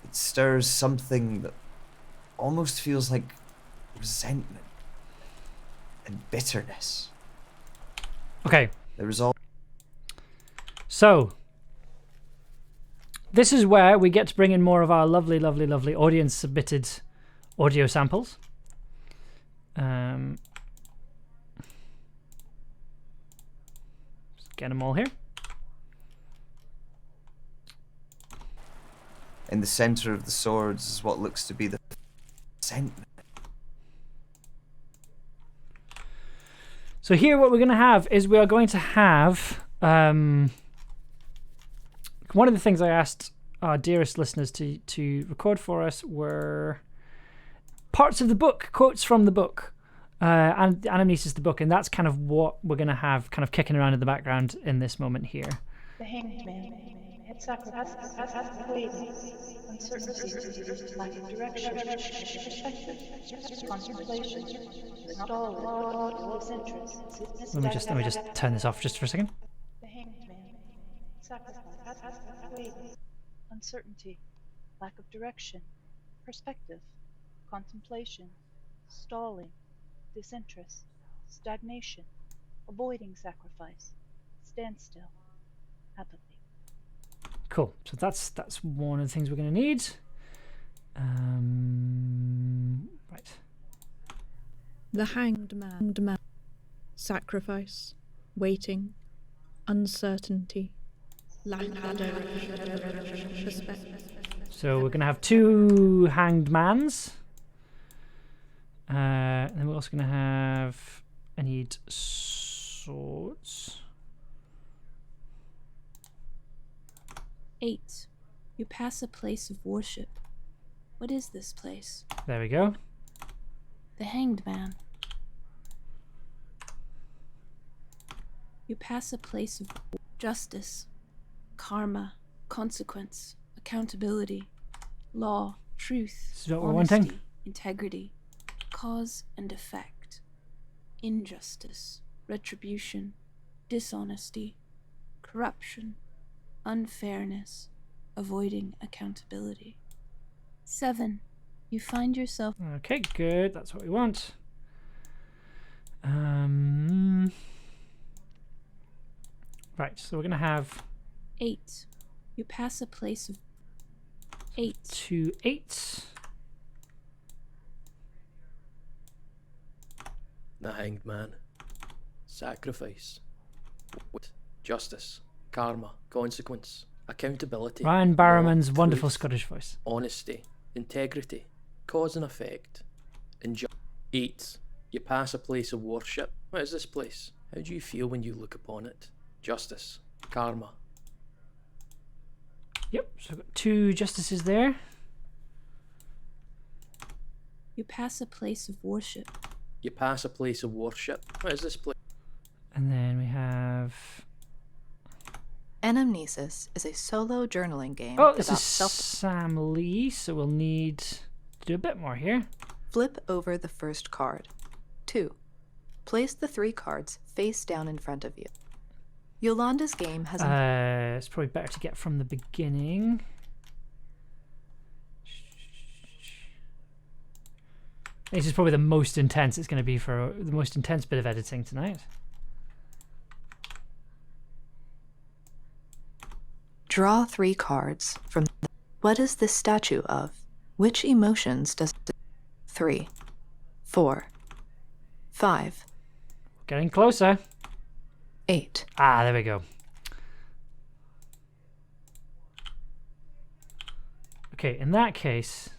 It stirs something that almost feels like resentment. and bitterness. Okay. The result. So, this is where we get to bring in more of our lovely, lovely, lovely audience-submitted audio samples. Just get them all here. In the center of the swords is what looks to be the resentment. So here what we're going to have is we are going to have... one of the things I asked our dearest listeners to record for us were parts of the book, quotes from the book, and Anamnesis, the book, and that's kind of what we're going to have kind of kicking around in the background in this moment here. The Hanged Man. It sacrifices waiting, uncertainty, lack of direction, perspective, contemplation, stall, disinterest. Let me just turn this off just for a second. The Hanged Man. Sacrifices waiting, uncertainty, lack of direction, perspective, contemplation, stalling, disinterest, stagnation, avoiding sacrifice, standstill, apathy. Cool. So that's one of the things we're going to need. Right. The Hanged Man. Sacrifice, waiting, uncertainty, lack of perspective. So we're going to have 2 hanged mans. And then we're also going to have... I need swords. 8. You pass a place of worship. What is this place? There we go. The Hanged Man. You pass a place of justice, karma, consequence, accountability, law, truth, This is what we're honesty, wanting. integrity, cause and effect, injustice, retribution, dishonesty, corruption, unfairness, avoiding accountability. 7. You find yourself... Okay, good. That's what we want. Right, so we're going to have 8. You pass a place of 8. 2 8s. The Hanged Man. Sacrifice. Justice. Karma. Consequence. Accountability. Ryan law, Barrowman's wonderful truth, Scottish voice. Honesty. Integrity. Cause and effect. 8. You pass a place of worship. What is this place? How do you feel when you look upon it? Justice. Karma. Yep, so I've got 2 justices there. You pass a place of worship. You pass a place of worship. What is this place? And then we have... Anamnesis is a solo journaling game Oh, this about is Sam Lee, so we'll need to do a bit more here. Flip over the first card. 2. Place the 3 cards face down in front of you. Yolanda's game has It's probably better to get from the beginning. This is probably the most intense it's going to be for the most intense bit of editing tonight. Draw 3 cards from what is this statue of? Which emotions does 3, 4, 5, Getting closer. 8. Ah, there we go. Okay, in that case,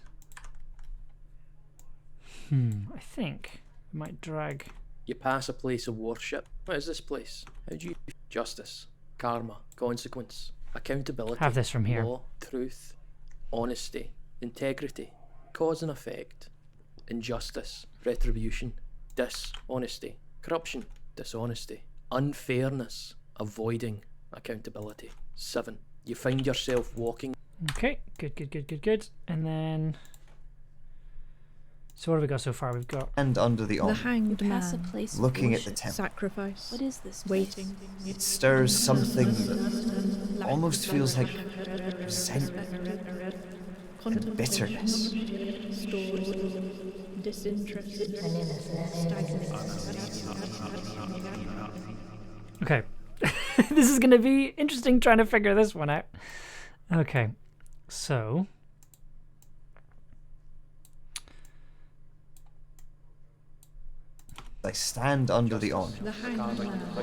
I think we might drag. You pass a place of worship. What is this place? How do you... Justice. Karma. Consequence. Accountability. Have this from here. Law. Truth. Honesty. Integrity. Cause and effect. Injustice. Retribution. Dishonesty. Corruption. Dishonesty. Unfairness. Avoiding accountability. 7. You find yourself walking... Okay, good. And then... So what have we got so far? We've got... And under the The almond, Hanged Pass a Man. place of looking at the worship. temple. Sacrifice, What is this place? waiting, It stirs something that almost feels like resentment. and bitterness. Stories, disinterest, Okay. This is going to be interesting trying to figure this one out. Okay. So. I stand under the awning,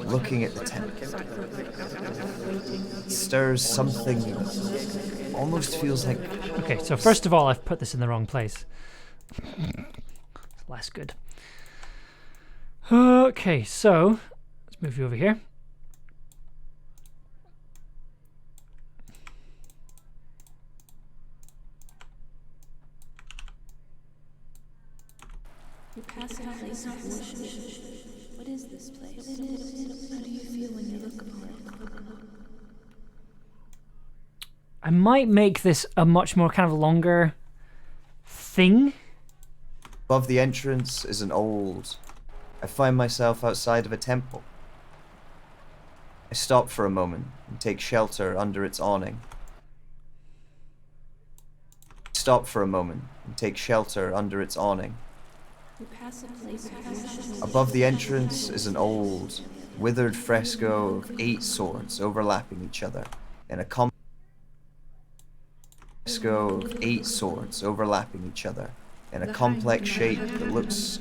looking at the temple. It stirs something that almost feels like... Okay, so first of all, I've put this in the wrong place. It's less good. Okay, so let's move you over here. You pass a place of worship. What is this place? How do you feel when you look upon it? I might make this a much more kind of longer thing. Above the entrance is an old... I find myself outside of a temple. I stop for a moment and take shelter under its awning. Stop for a moment and take shelter under its awning. You pass a place of worship. Above the entrance is an old, withered fresco of 8 swords overlapping each other in a fresco of 8 swords overlapping each other in a complex shape that looks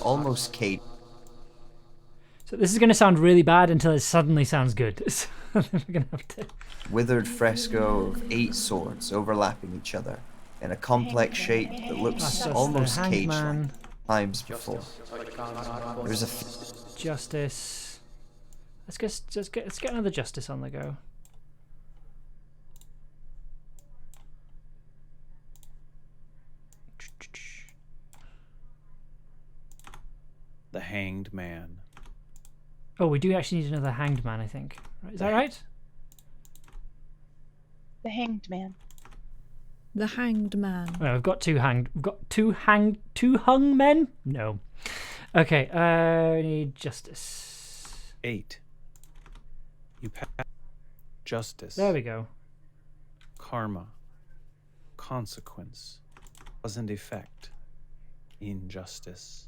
almost caged. So this is going to sound really bad until it suddenly sounds good. So we're going to have to... Withered fresco of 8 swords overlapping each other in a complex shape that looks almost cage-like. Times before. There's a Justice. Let's get another justice on the go. The Hanged Man. Oh, we do actually need another hanged man, I think. Is that right? The Hanged Man. The Hanged Man. Well, we've got two hung men? No. Okay, I need justice. 8. You pass justice. There we go. Karma. Consequence. Cause and effect. Injustice.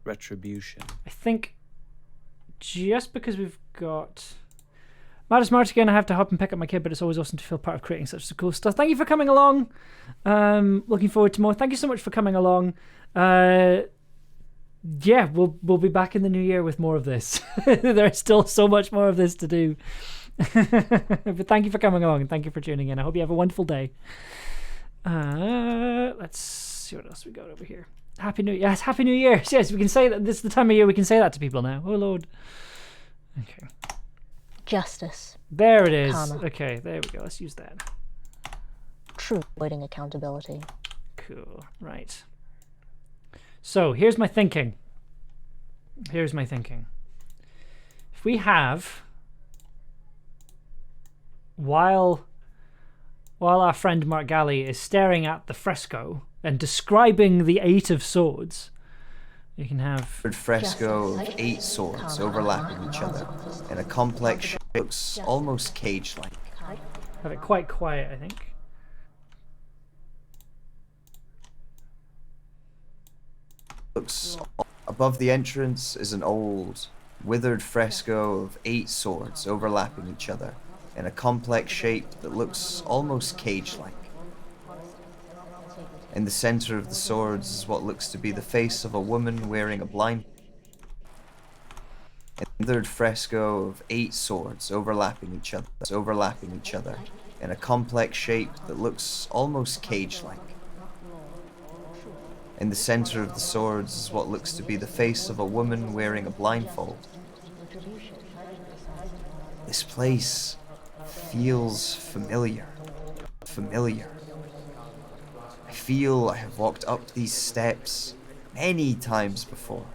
Retribution. I think just because we've got Madis March again, I have to hop and pick up my kid, but it's always awesome to feel part of creating such cool stuff. Thank you for coming along. Looking forward to more. Thank you so much for coming along. Yeah, we'll be back in the new year with more of this. There's still so much more of this to do. But thank you for coming along and thank you for tuning in. I hope you have a wonderful day. Let's see what else we got over here. Happy New Year. Yes, Happy New Year. Yes, we can say that. This is the time of year we can say that to people now. Oh, Lord. Okay. Justice. There it is. Karma. Okay, there we go. Let's use that. True. Avoiding accountability. Cool. Right. So, here's my thinking. If we have... While our friend Mark Galley is staring at the fresco and describing the 8 of swords, you can have... fresco of 8 swords overlapping each other in a complex shape that looks almost cage-like. Have it quite quiet, I think. Above the entrance is an old, withered fresco of 8 swords overlapping each other in a complex shape that looks almost cage-like. In the center of the swords is what looks to be the face of a woman wearing a blind. A withered fresco of 8 swords overlapping each other in a complex shape that looks almost cage-like. In the center of the swords is what looks to be the face of a woman wearing a blindfold. This place feels familiar. I feel I have walked up these steps many times before.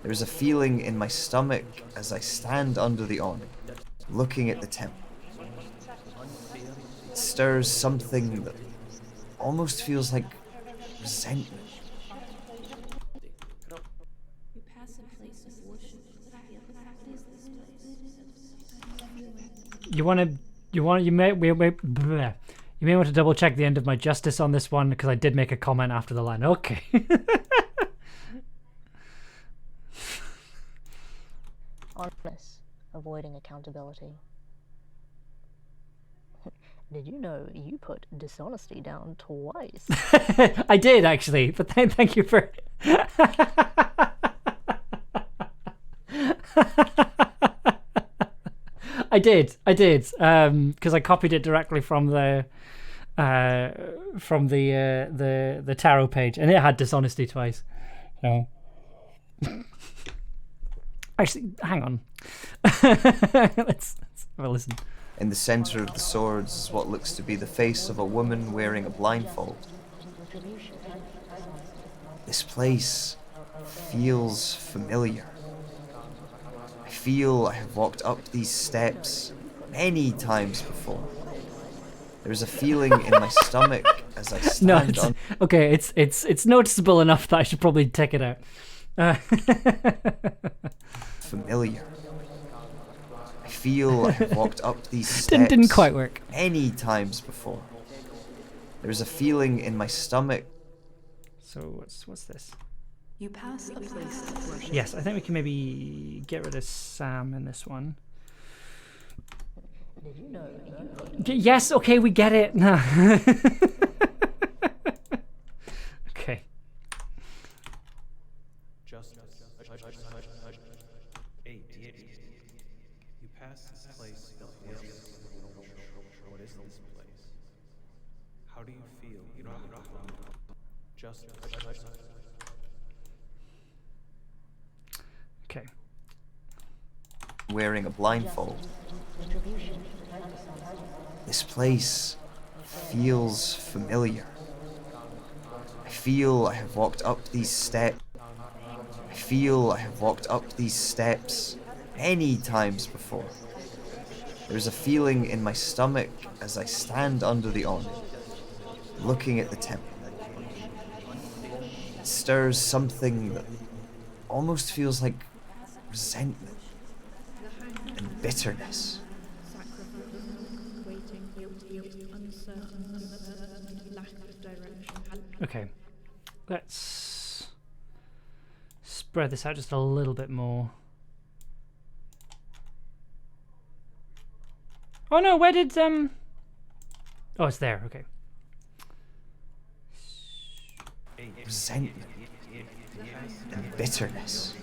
There is a feeling in my stomach as I stand under the awning, looking at the temple. It stirs something that almost feels like resentment. You pass a place of worship. What is this place? You may want to double check the end of my justice on this one because I did make a comment after the line. Okay. Honest, avoiding accountability. Did you know you put dishonesty down twice? I did actually, but thank you for. I did, because I copied it directly from the tarot page, and it had dishonesty twice. So, actually, hang on. let's have a listen. In the center of the swords is what looks to be the face of a woman wearing a blindfold. This place feels familiar. I feel I have walked up these steps many times before. There's a feeling in my stomach as I stand on... Okay, it's noticeable enough that I should probably take it out. Familiar. I feel I have walked up these steps didn't quite work. many times before. There's a feeling in my stomach. So what's this? You pass a place of worship. Yes, I think we can maybe get rid of Sam in this one. Did you know Yes, okay, we get it. No. Okay. You pass this place of worship. What is this place? How do you feel? Justice. Okay. Wearing a blindfold. This place feels familiar. I feel I have walked up these steps. I feel I have walked up these steps many times before. There's a feeling in my stomach as I stand under the awning, looking at the temple. It stirs something that almost feels like resentment and bitterness. Okay. Let's spread this out just a little bit more. Oh no, where did oh, it's there. Okay. Resentment and bitterness.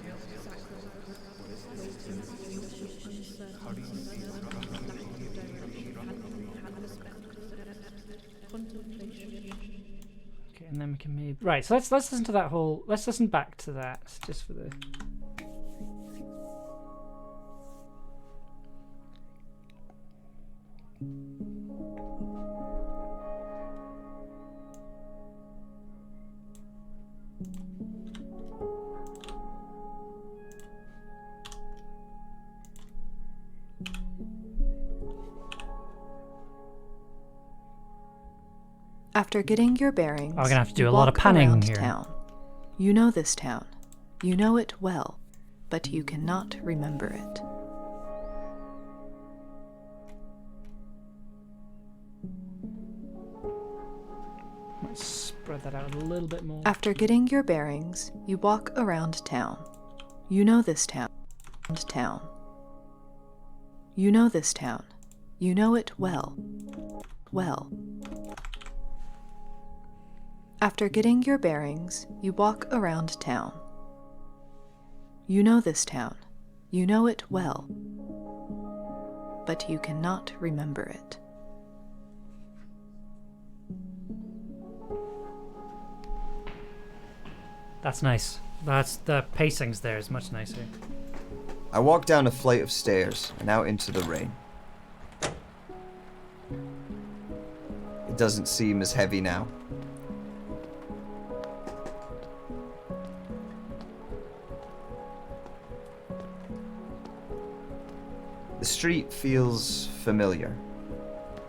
Okay, and then we can maybe right. So let's listen to that whole. Let's listen back to that just for the. After getting your bearings, I'm gonna have to do you a lot of walk panning around here. Town. You know this town. You know it well, but you cannot remember it. Let's spread that out a little bit more. After getting your bearings, you walk around town. You know this town. You know this town. You know it well. Well. After getting your bearings, you walk around town. You know this town. You know it well. But you cannot remember it. That's nice. That's the pacing's there is much nicer. I walk down a flight of stairs and out into the rain. It doesn't seem as heavy now. The street feels familiar.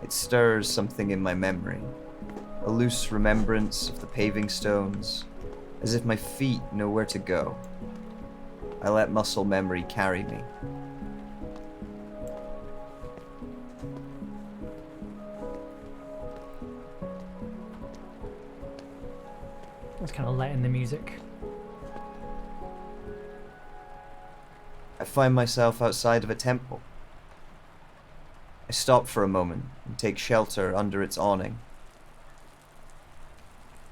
It stirs something in my memory. A loose remembrance of the paving stones, as if my feet know where to go. I let muscle memory carry me. Let's kind of let in the music. I find myself outside of a temple. I stop for a moment and take shelter under its awning.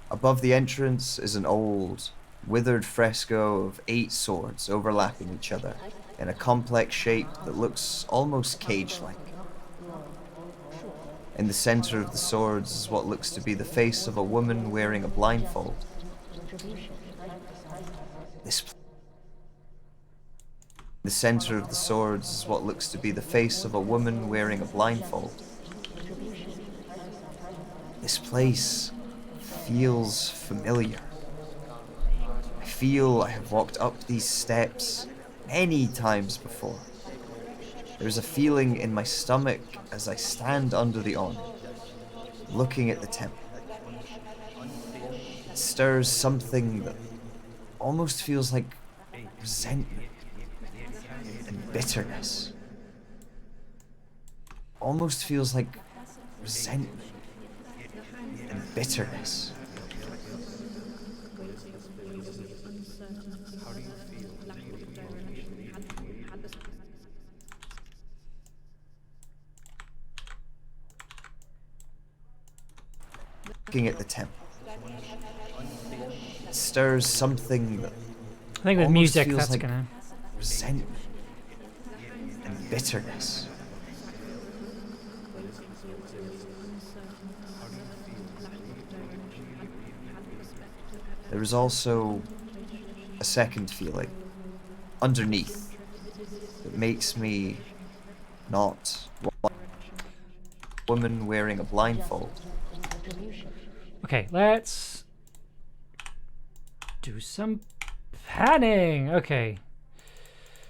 Above the entrance is an old, withered fresco of 8 swords overlapping each other in a complex shape that looks almost cage-like. In the center of the swords is what looks to be the face of a woman wearing a blindfold. The center of the swords is what looks to be the face of a woman wearing a blindfold. This place feels familiar. I feel I have walked up these steps many times before. There's a feeling in my stomach as I stand under the awning, looking at the temple. It stirs something that almost feels like resentment and bitterness. Almost feels like resentment and bitterness. Looking at the temple. It stirs something that I think with almost music, feels that's like gonna. resentment and bitterness. There is also a second feeling underneath that makes me not want a woman wearing a blindfold. Okay, let's do some panning. Okay,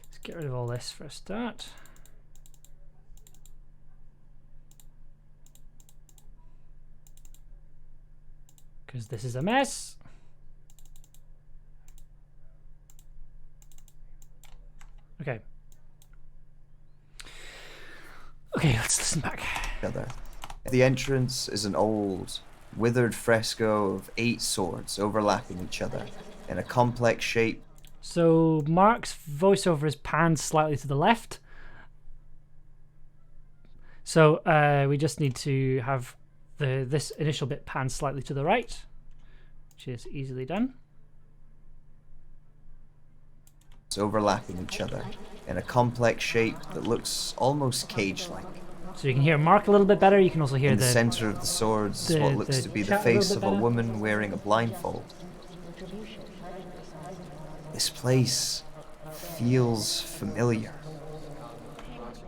let's get rid of all this for a start. Because this is a mess. Okay. Okay, let's listen back. The entrance is an old, withered fresco of 8 swords overlapping each other in a complex shape. So Mark's voiceover is panned slightly to the left. So we just need to have this initial bit panned slightly to the right, which is easily done. It's overlapping each other in a complex shape that looks almost cage-like. So you can hear Mark a little bit better. You can also hear in the center of the swords is what looks to be the chat a little face bit of a better. woman wearing a blindfold. This place feels familiar.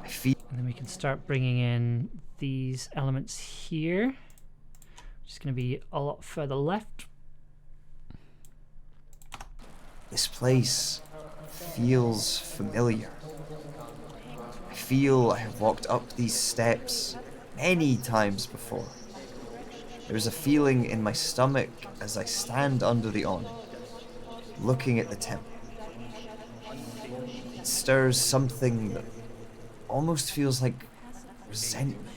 I feel. And then we can start bringing in these elements here, which is going to be a lot further left. This place feels familiar. I feel I have walked up these steps many times before. There's a feeling in my stomach as I stand under the awning, looking at the temple. It stirs something that almost feels like resentment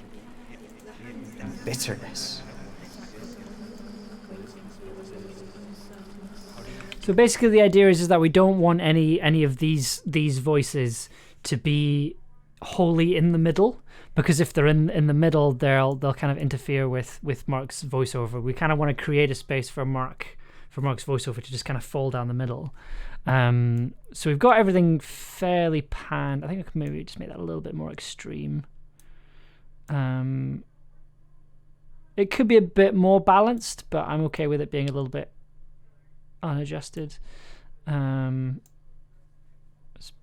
and bitterness. So basically, the idea is that we don't want any of these voices to be wholly in the middle, because if they're in the middle, they'll kind of interfere with Mark's voiceover. We kind of want to create a space for Mark's voiceover to just kind of fall down the middle. So we've got everything fairly panned. I think I could maybe just make that a little bit more extreme. It could be a bit more balanced, but I'm okay with it being a little bit unadjusted. Let's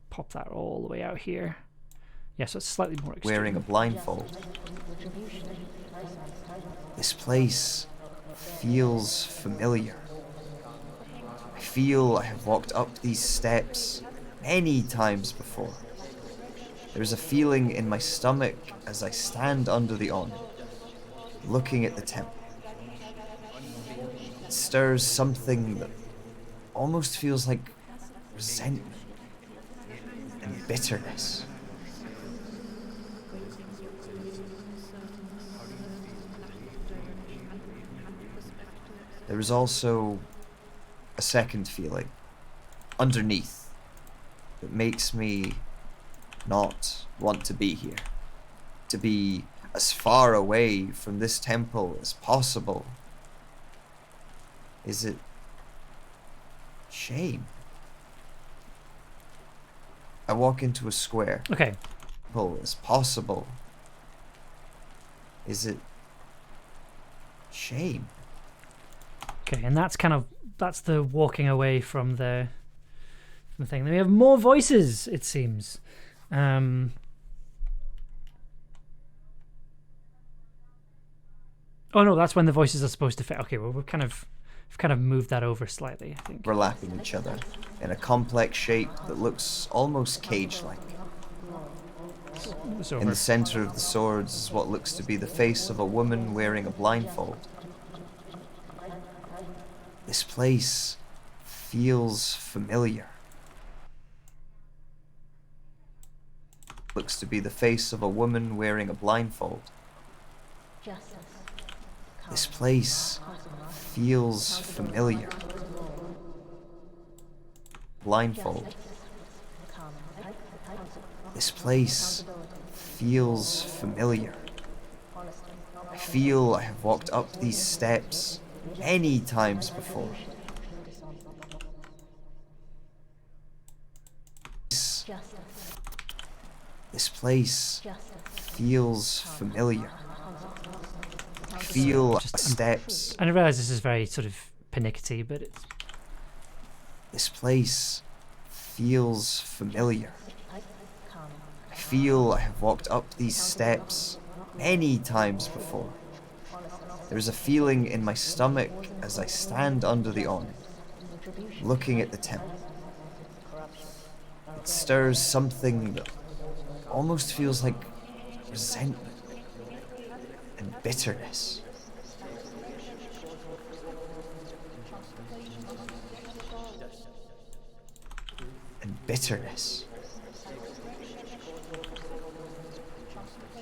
pop that all the way out here. Yeah, so it's slightly more extreme. Wearing a blindfold. This place feels familiar. I feel I have walked up these steps many times before. There's a feeling in my stomach as I stand under the awning, looking at the temple. It stirs something that almost feels like resentment and bitterness. There is also a second feeling underneath that makes me not want to be here. To be as far away from this temple as possible. Is it shame? I walk into a square. Okay. As possible. Is it shame? Okay, and that's the walking away from the thing. Then we have more voices, it seems. Oh no, that's when the voices are supposed to fit. Okay, well we've kind of moved that over slightly, I think. Overlapping each other in a complex shape that looks almost cage-like. In the center of the swords is what looks to be the face of a woman wearing a blindfold. This place feels familiar. Looks to be the face of a woman wearing a blindfold. This place feels familiar. Blindfold. This place feels familiar. I feel I have walked up these steps many times before. This place feels familiar. I feel steps. I realize this is very sort of pernickety, but it's... This place feels familiar. I feel I have walked up these steps many times before. There is a feeling in my stomach as I stand under the awning, looking at the temple. It stirs something that almost feels like resentment and bitterness. And bitterness.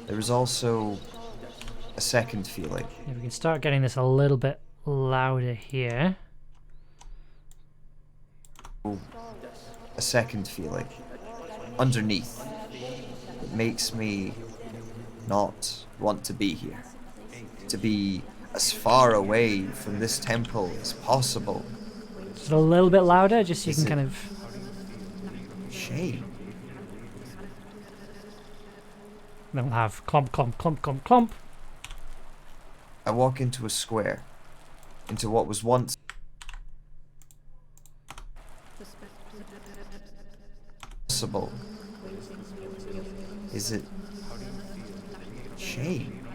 There is also a second feeling. Yeah, we can start getting this a little bit louder here. A second feeling underneath that makes me not want to be here. To be as far away from this temple as possible. Just a little bit louder, just so you can kind of... Shame. Then we'll have clump, clump, clump, clump, clump. I walk into a square, into what was once possible. Is it shame?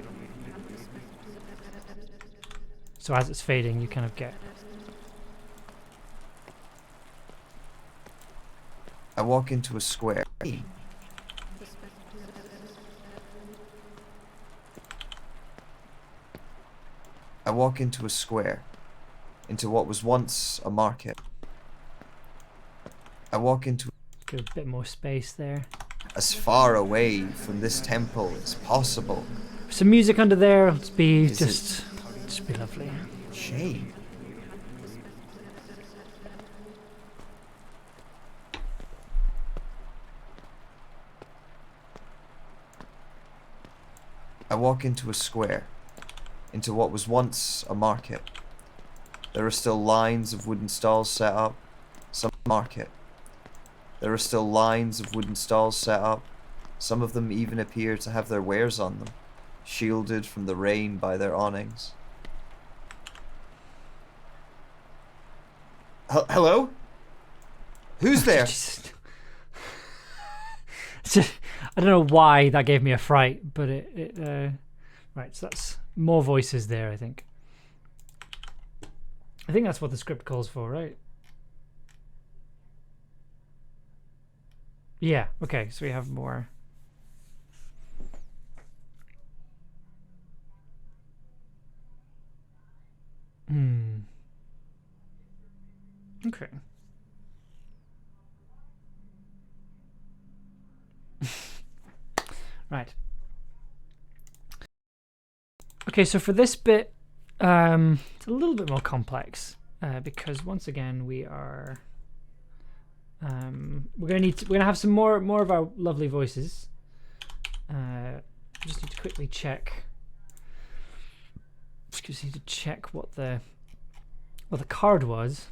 So as it's fading, you kind of get... I walk into a square. I walk into a square, into what was once a market. I walk into Get a bit more space there. as far away from this temple as possible. Some music under there, let's be Is just be lovely. Shame. I walk into a square, into what was once a market. There are still lines of wooden stalls set up. Some market. There are still lines of wooden stalls set up. Some of them even appear to have their wares on them, shielded from the rain by their awnings. Hello? Who's there? I don't know why that gave me a fright, but right, so that's more voices there, I think. I think that's what the script calls for, right? Yeah, okay, so we have more. Okay. Right. Okay, so for this bit, it's a little bit more complex. because once again we are we're gonna have some more of our lovely voices. Just need to quickly check. Just need to check what the card was.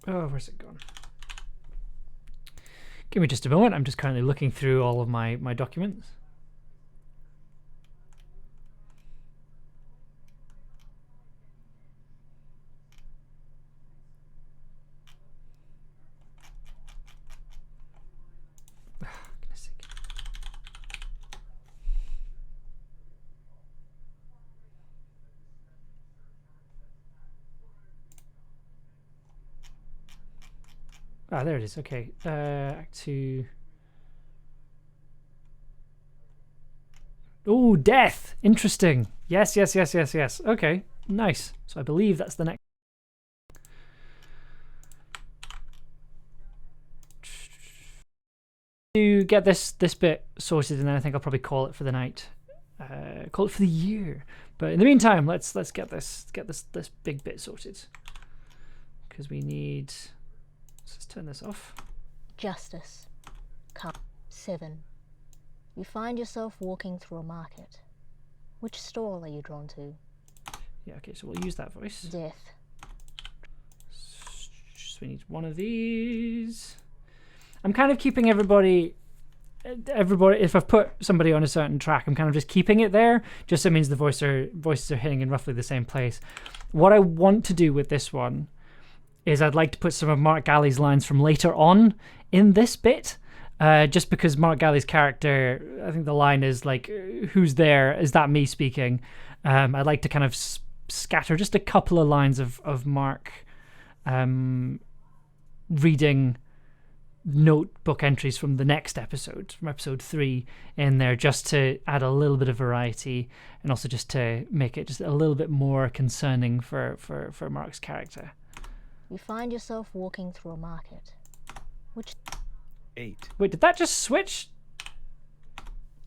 Oh, where's it gone? Give me just a moment. I'm just currently looking through all of my documents. Goodness sake. Ah, there it is. Okay. Act 2. Oh, death. Interesting. Yes. Okay. Nice. So I believe that's the next. To get this bit sorted, and then I think I'll probably call it for the night. Call it for the year. But in the meantime, let's get this big bit sorted. Because we need. Let's turn this off. Justice. 7. You find yourself walking through a market. Which stall are you drawn to? Yeah, okay, so we'll use that voice. Death. So we need one of these. I'm kind of keeping everybody, if I've put somebody on a certain track, I'm kind of just keeping it there, just so it means the voices are hitting in roughly the same place. What I want to do with this one is I'd like to put some of Mark Galley's lines from later on in this bit, just because Mark Galley's character, I think the line is like, who's there? Is that me speaking? I'd like to kind of scatter just a couple of lines of Mark reading notebook entries from the next episode, from episode 3 in there, just to add a little bit of variety and also just to make it just a little bit more concerning for Mark's character. You find yourself walking through a market. Which 8. Wait, did that just switch?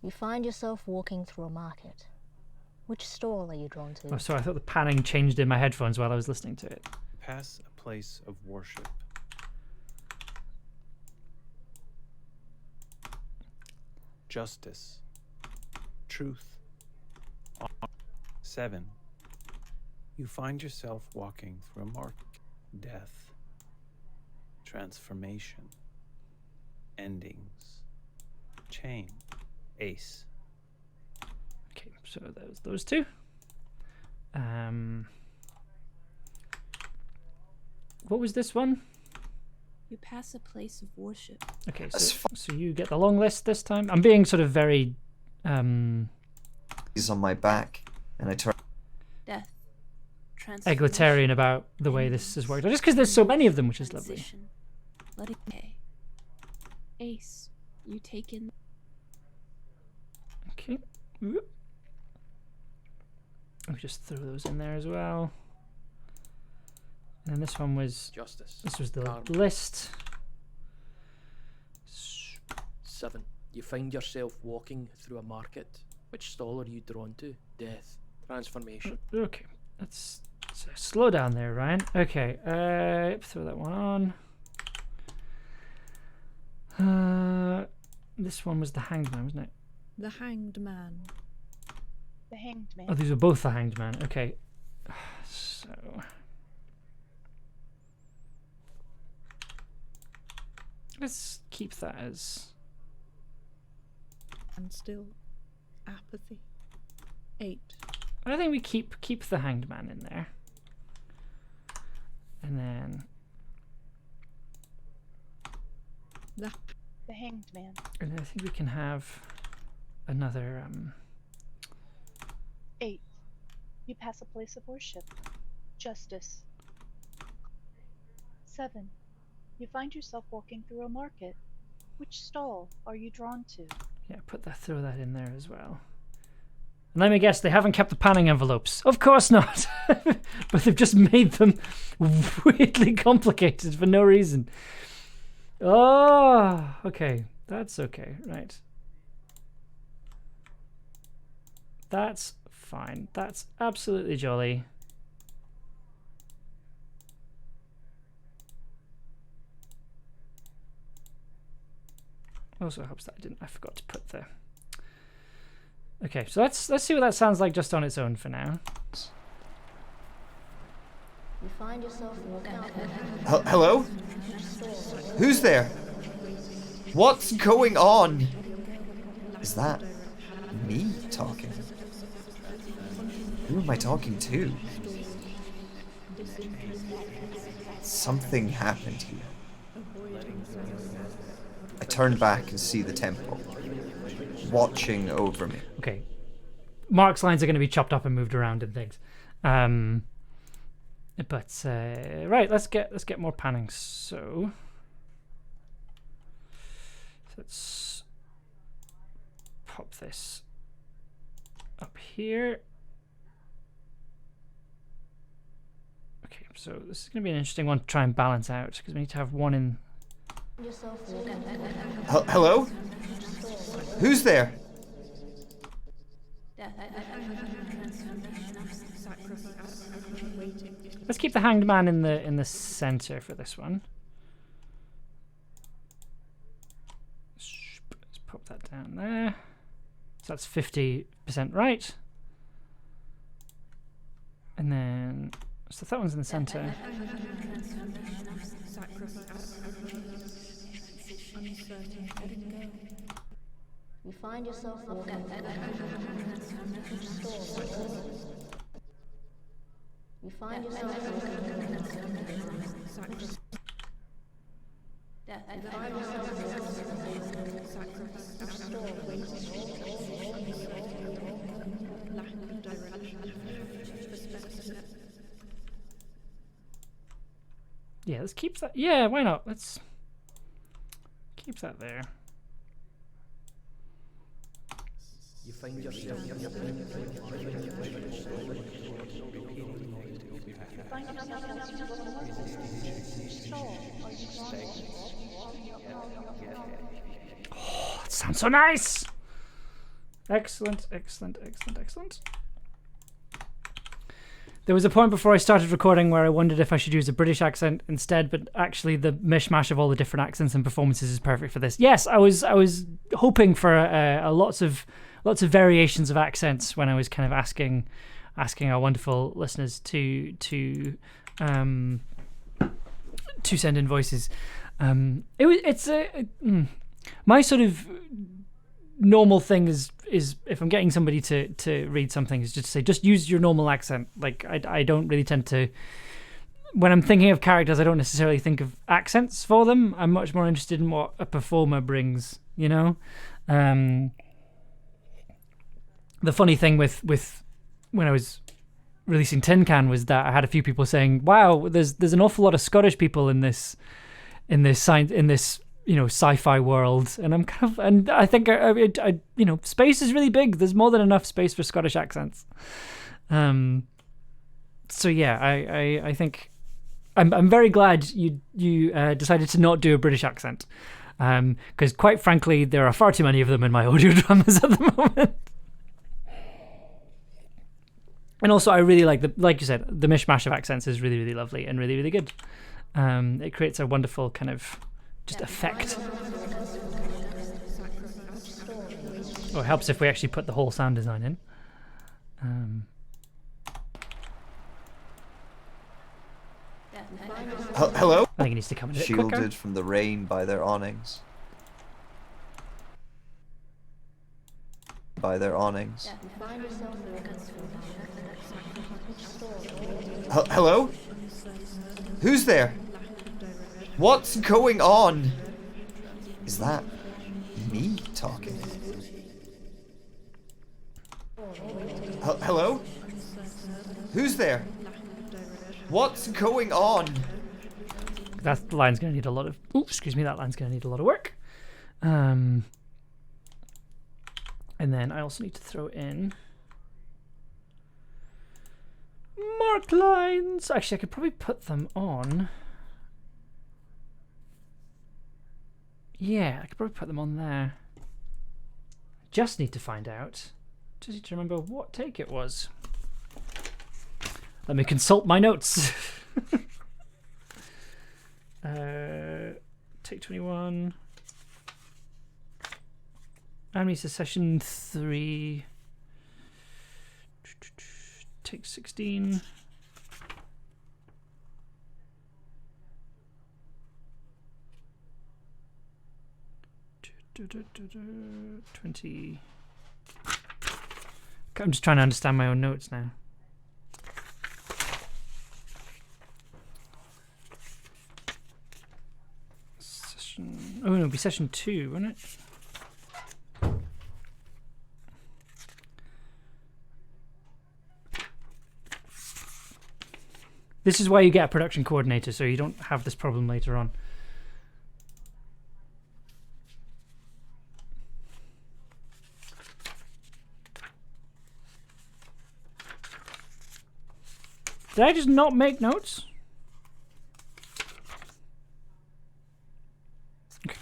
You find yourself walking through a market. Which stall are you drawn to? Oh, sorry, I thought the panning changed in my headphones while I was listening to it. Pass a place of worship. Justice. Truth. 7. You find yourself walking through a market. Death. Transformation. Endings. Chain. Ace. Okay, so those two. What was this one? You pass a place of worship. Okay, so you get the long list this time. I'm being sort of very He's on my back, and I turn. Death. egalitarian about the way this has worked, just because there's so many of them, which is lovely. Transition. Let it pay. Ace, you take in. Okay. Whoop. I'll just throw those in there as well. And then this one was Justice. This was the Karma. list. 7. You find yourself walking through a market. Which stall are you drawn to? Death. Transformation. Okay, let's slow down there, Ryan. Okay, throw that one on. This one was the Hanged Man, wasn't it? The Hanged Man. The Hanged Man. Oh, these are both the Hanged Man. Okay, so let's keep that as. And still, apathy. 8. I think we keep the Hanged Man in there, and then The Hanged Man. and I think we can have another 8. You pass a place of worship. Justice. 7. You find yourself walking through a market. Which stall are you drawn to? Yeah, throw that in there as well. And let me guess, they haven't kept the panning envelopes. Of course not. But they've just made them weirdly complicated for no reason. Oh, okay. That's okay, right. That's fine. That's absolutely jolly. Also helps that I forgot to put the... Okay, so let's see what that sounds like just on its own for now. You find yourself walking. Hello? Who's there? What's going on? Is that me talking? Who am I talking to? Something happened here. I turn back and see the temple, watching over me. Okay. Mark's lines are going to be chopped up and moved around and things. Right, let's get more panning. So let's pop this up here. Okay, so this is going to be an interesting one to try and balance out because we need to have one in. Hello? Who's there? Let's keep the hanged man in the center for this one. Let's pop that down there. So that's 50% right. And then so that one's in the center. You find yourself walking. You find yourself Yeah, let's keep that. Yeah, why not? Let's keep that there. You find yourself Oh, that sounds so nice. Excellent, excellent, excellent, excellent. There was a point before I started recording where I wondered if I should use a British accent instead, but actually the mishmash of all the different accents and performances is perfect for this. Yes, I was hoping for lots of variations of accents when I was kind of asking our wonderful listeners to send in voices. My sort of normal thing is if I'm getting somebody to read something is just to say just use your normal accent. Like I don't really tend to, when I'm thinking of characters, I don't necessarily think of accents for them. I'm much more interested in what a performer brings, you know. The funny thing with when I was releasing Tin Can was that I had a few people saying, "Wow, there's an awful lot of Scottish people in this sci-fi world," and I'm kind of, and I think I space is really big. There's more than enough space for Scottish accents. So yeah, I think I'm very glad you decided to not do a British accent, because quite frankly, there are far too many of them in my audio dramas at the moment. And also, I really like you said, the mishmash of accents is really, really lovely and really, really good. It creates a wonderful kind of just effect. Oh, it helps if we actually put the whole sound design in. Hello? I think it needs to come in a bit Shielded quicker. from the rain by their awnings. By their awnings. Hello? Who's there? What's going on? Is that me talking? Hello? Who's there? What's going on? That line's going to need a lot of... Ooh, excuse me, that line's going to need a lot of work. And then I also need to throw in marked lines. Actually, I could probably put them on Yeah, I could probably put them on there. Just need to find out. Just need to remember what take it was. Let me consult my notes. Take 21. Anamnesis session 3. Take 16. Okay, 20. I'm just trying to understand my own notes now. Session. Oh no, it'll be session 2, won't it? This is why you get a production coordinator, so you don't have this problem later on. Did I just not make notes? Okay.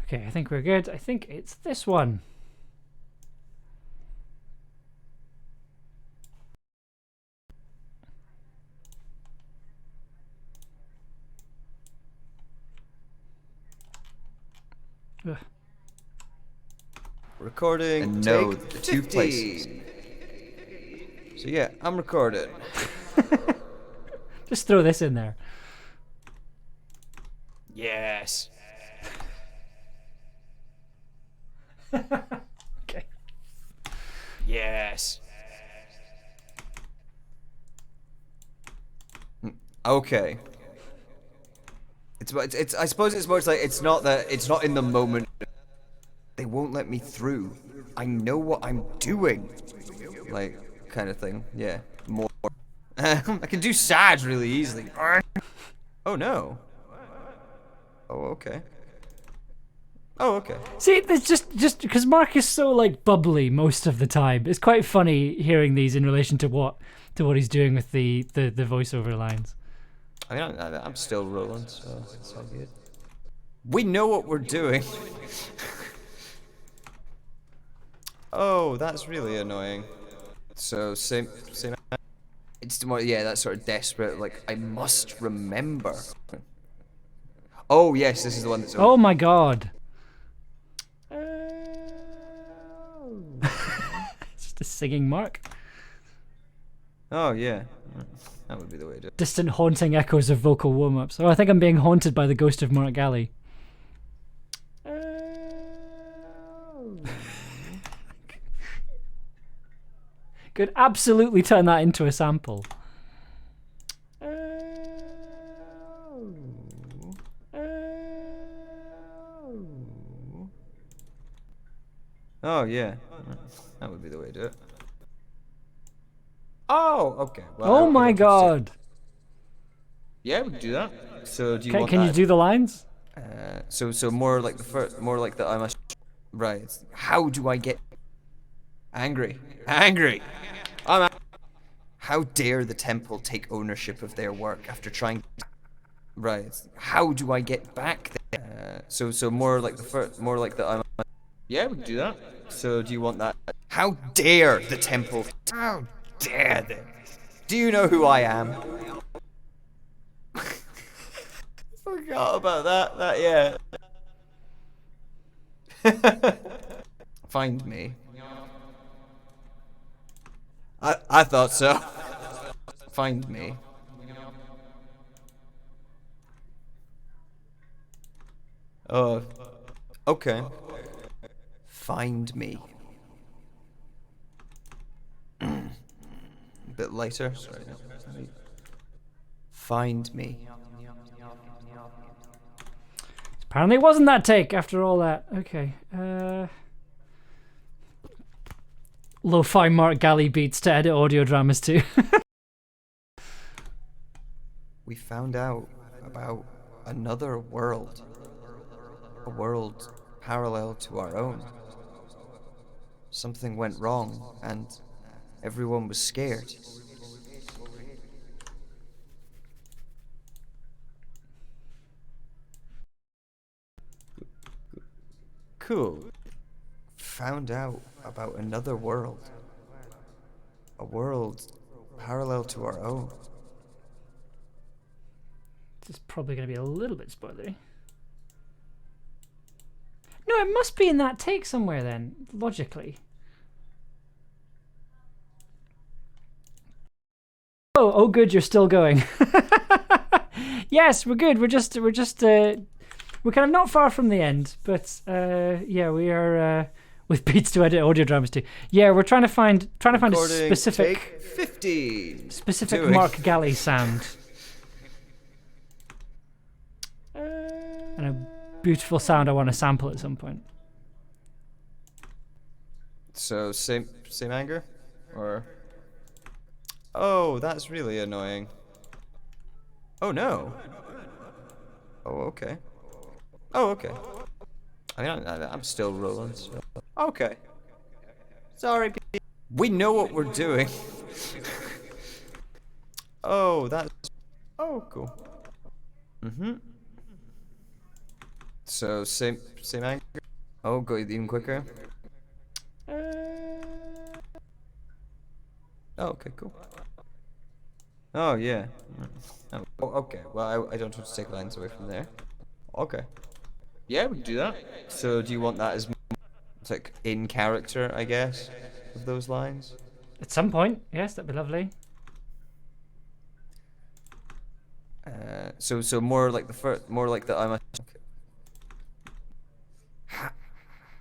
Okay, I think we're good. I think it's this one. Ugh. Recording. And no, the 2 places. So yeah, I'm recording. Just throw this in there. Yes. Okay. Yes. Okay. It's I suppose it's more like it's not in the moment. They won't let me through. I know what I'm doing. Like kind of thing. Yeah. More. I can do sad really easily. Oh no. Oh okay. Oh okay. See, it's just because Mark is so like bubbly most of the time. It's quite funny hearing these in relation to what he's doing with the voiceover lines. I mean, I'm still rolling, so it's all good. We know what we're doing. Oh, that's really annoying. So same. It's more, yeah, that sort of desperate. Like I must remember. Oh yes, this is the one that's. Oh my god. It's just a singing Mark. Oh yeah, that would be the way to do it. Distant haunting echoes of vocal warm-ups. Oh, I think I'm being haunted by the ghost of Mark Galley. Could absolutely turn that into a sample. Oh yeah, that would be the way to do it. Oh, okay. Well, Oh my god. Yeah, we can do that. So do you Okay, want can that? you do the lines? So more like the first, more like the I must. Right. How do I get angry? Angry. How dare the temple take ownership of their work after trying? Right. How do I get back there? So more like the first, more like the I must. Yeah, we can do that. So do you want that? How dare the temple? How dare they? Do you know who I am? Forgot about that. Yeah. Find me. I thought so. Find me. Oh. Okay. Find me. A bit lighter. Sorry. Find me. Apparently it wasn't that take after all that. Okay. Lo-fi Mark Galley beats to edit audio dramas too. We found out about another world. A world parallel to our own. Something went wrong and everyone was scared. Cool. Found out about another world. A world parallel to our own. This is probably going to be a little bit spoilery. No, it must be in that take somewhere then, logically. Oh, good, you're still going. Yes, we're good. We're kind of not far from the end, but yeah, we are with beats to edit audio dramas too. Yeah, we're trying to find a Recording specific take 50. specific Mark Galley sound. And a beautiful sound I want to sample at some point. So same anger, or oh, that's really annoying. Oh no. Oh okay. Oh okay. I mean, I'm still rolling. So. Okay. Sorry. We know what we're doing. Oh, that's. Oh, cool. So same angle. Oh, go even quicker. Oh, okay, cool. Oh yeah. Oh, okay. Well, I don't want to take lines away from there. Okay. Yeah, we can do that. So do you want that as it's like in character, I guess, of those lines? At some point, yes, that'd be lovely. So more like the first, more like the I'm a.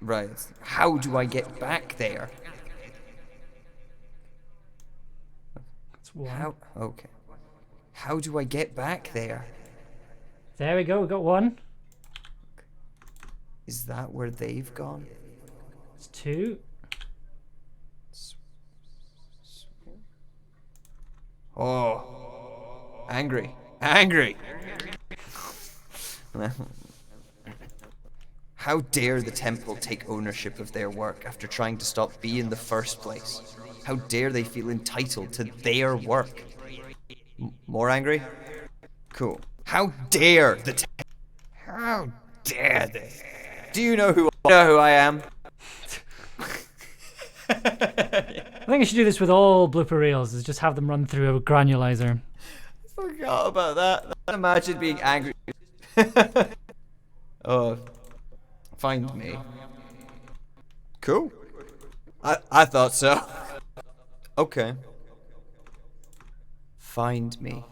Right. How do I get back there? That's one. How? Okay. How do I get back there? There we go. We got one. Is that where they've gone? It's two. Oh, angry. How dare the temple take ownership of their work after trying to stop B in the first place? How dare they feel entitled to their work? More angry? Cool. How dare the How dare they? Do you know who I am? I think I should do this with all blooper reels, is just have them run through a granulizer. Forgot about that. Imagine being angry. Oh, find me. Cool. I thought so. Okay. Find me.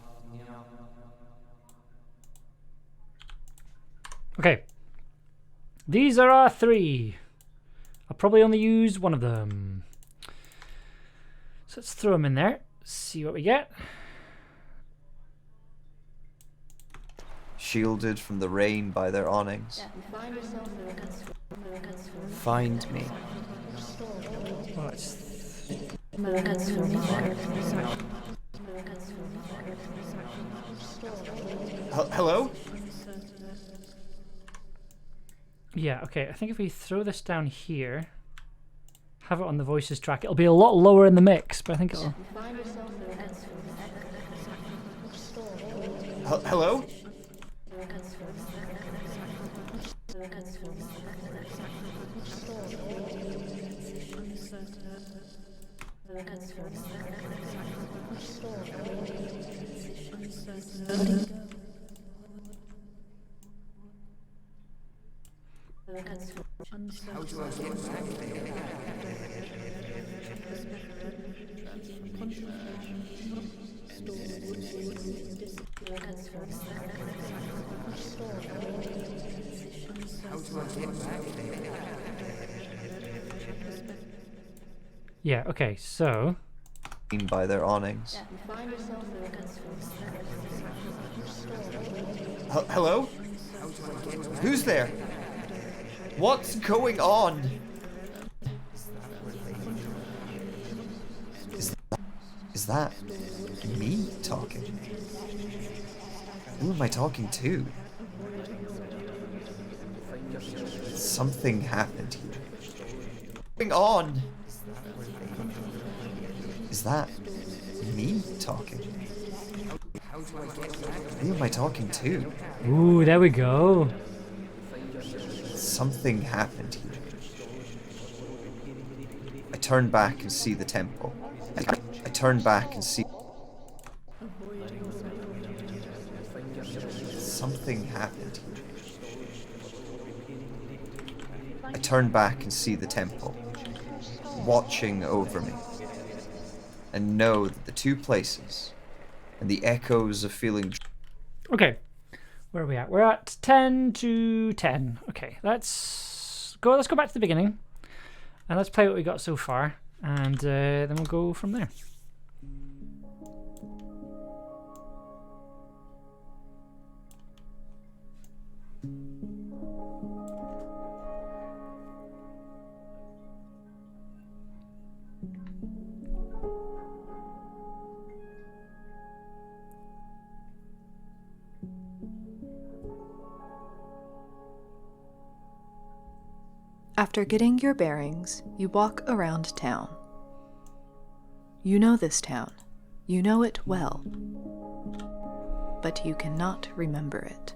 Okay. These are our three. I'll probably only use one of them. So let's throw them in there. See what we get. Shielded from the rain by their awnings. Find me. Well, it's Hello? yeah, okay. I think if we throw this down here, have it on the voices track, it'll be a lot lower in the mix, but I think it'll... Hello? How do I get back there? How do I get back there? Yeah, okay, so... By their awnings. Hello? Who's there? What's going on? Is that me talking? Who am I talking to? Something happened here. What's going on? Is that me talking? How do I get back? Who am I talking to? Ooh, there we go. Something happened here. turn back and see the temple. I turn back and see... Something happened here. I turn back and see the temple, watching over me, and know that the two places and the echoes of feeling... Okay, where are we at? We're at 10 to 10. Okay, let's go back to the beginning, and let's play what we got so far, and then we'll go from there. After getting your bearings, you walk around town. You know this town. You know it well. But you cannot remember it.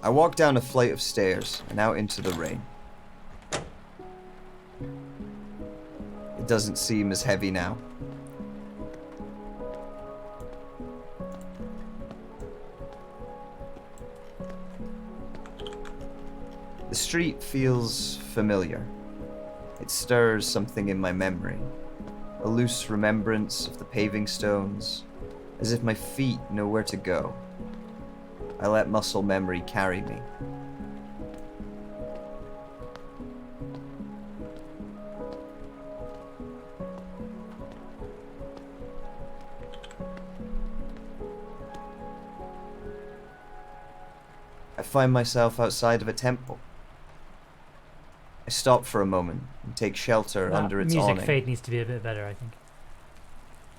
I walk down a flight of stairs and out into the rain. It doesn't seem as heavy now. The street feels familiar. It stirs something in my memory, a loose remembrance of the paving stones, as if my feet know where to go. I let muscle memory carry me. I find myself outside of a temple. I stop for a moment and take shelter under its music awning. fade needs to be a bit better, I think.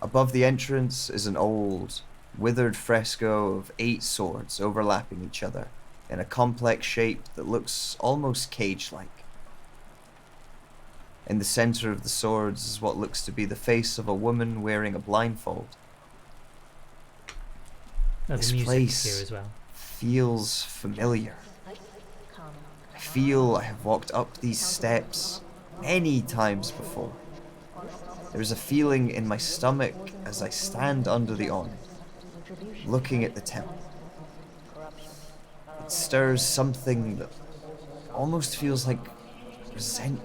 Above the entrance is an old, withered fresco of 8 swords overlapping each other in a complex shape that looks almost cage-like. In the center of the swords is what looks to be the face of a woman wearing a blindfold. This The music place here as well. feels familiar. I feel I have walked up these steps many times before. There's a feeling in my stomach as I stand under the awning, looking at the temple. It stirs something that almost feels like resentment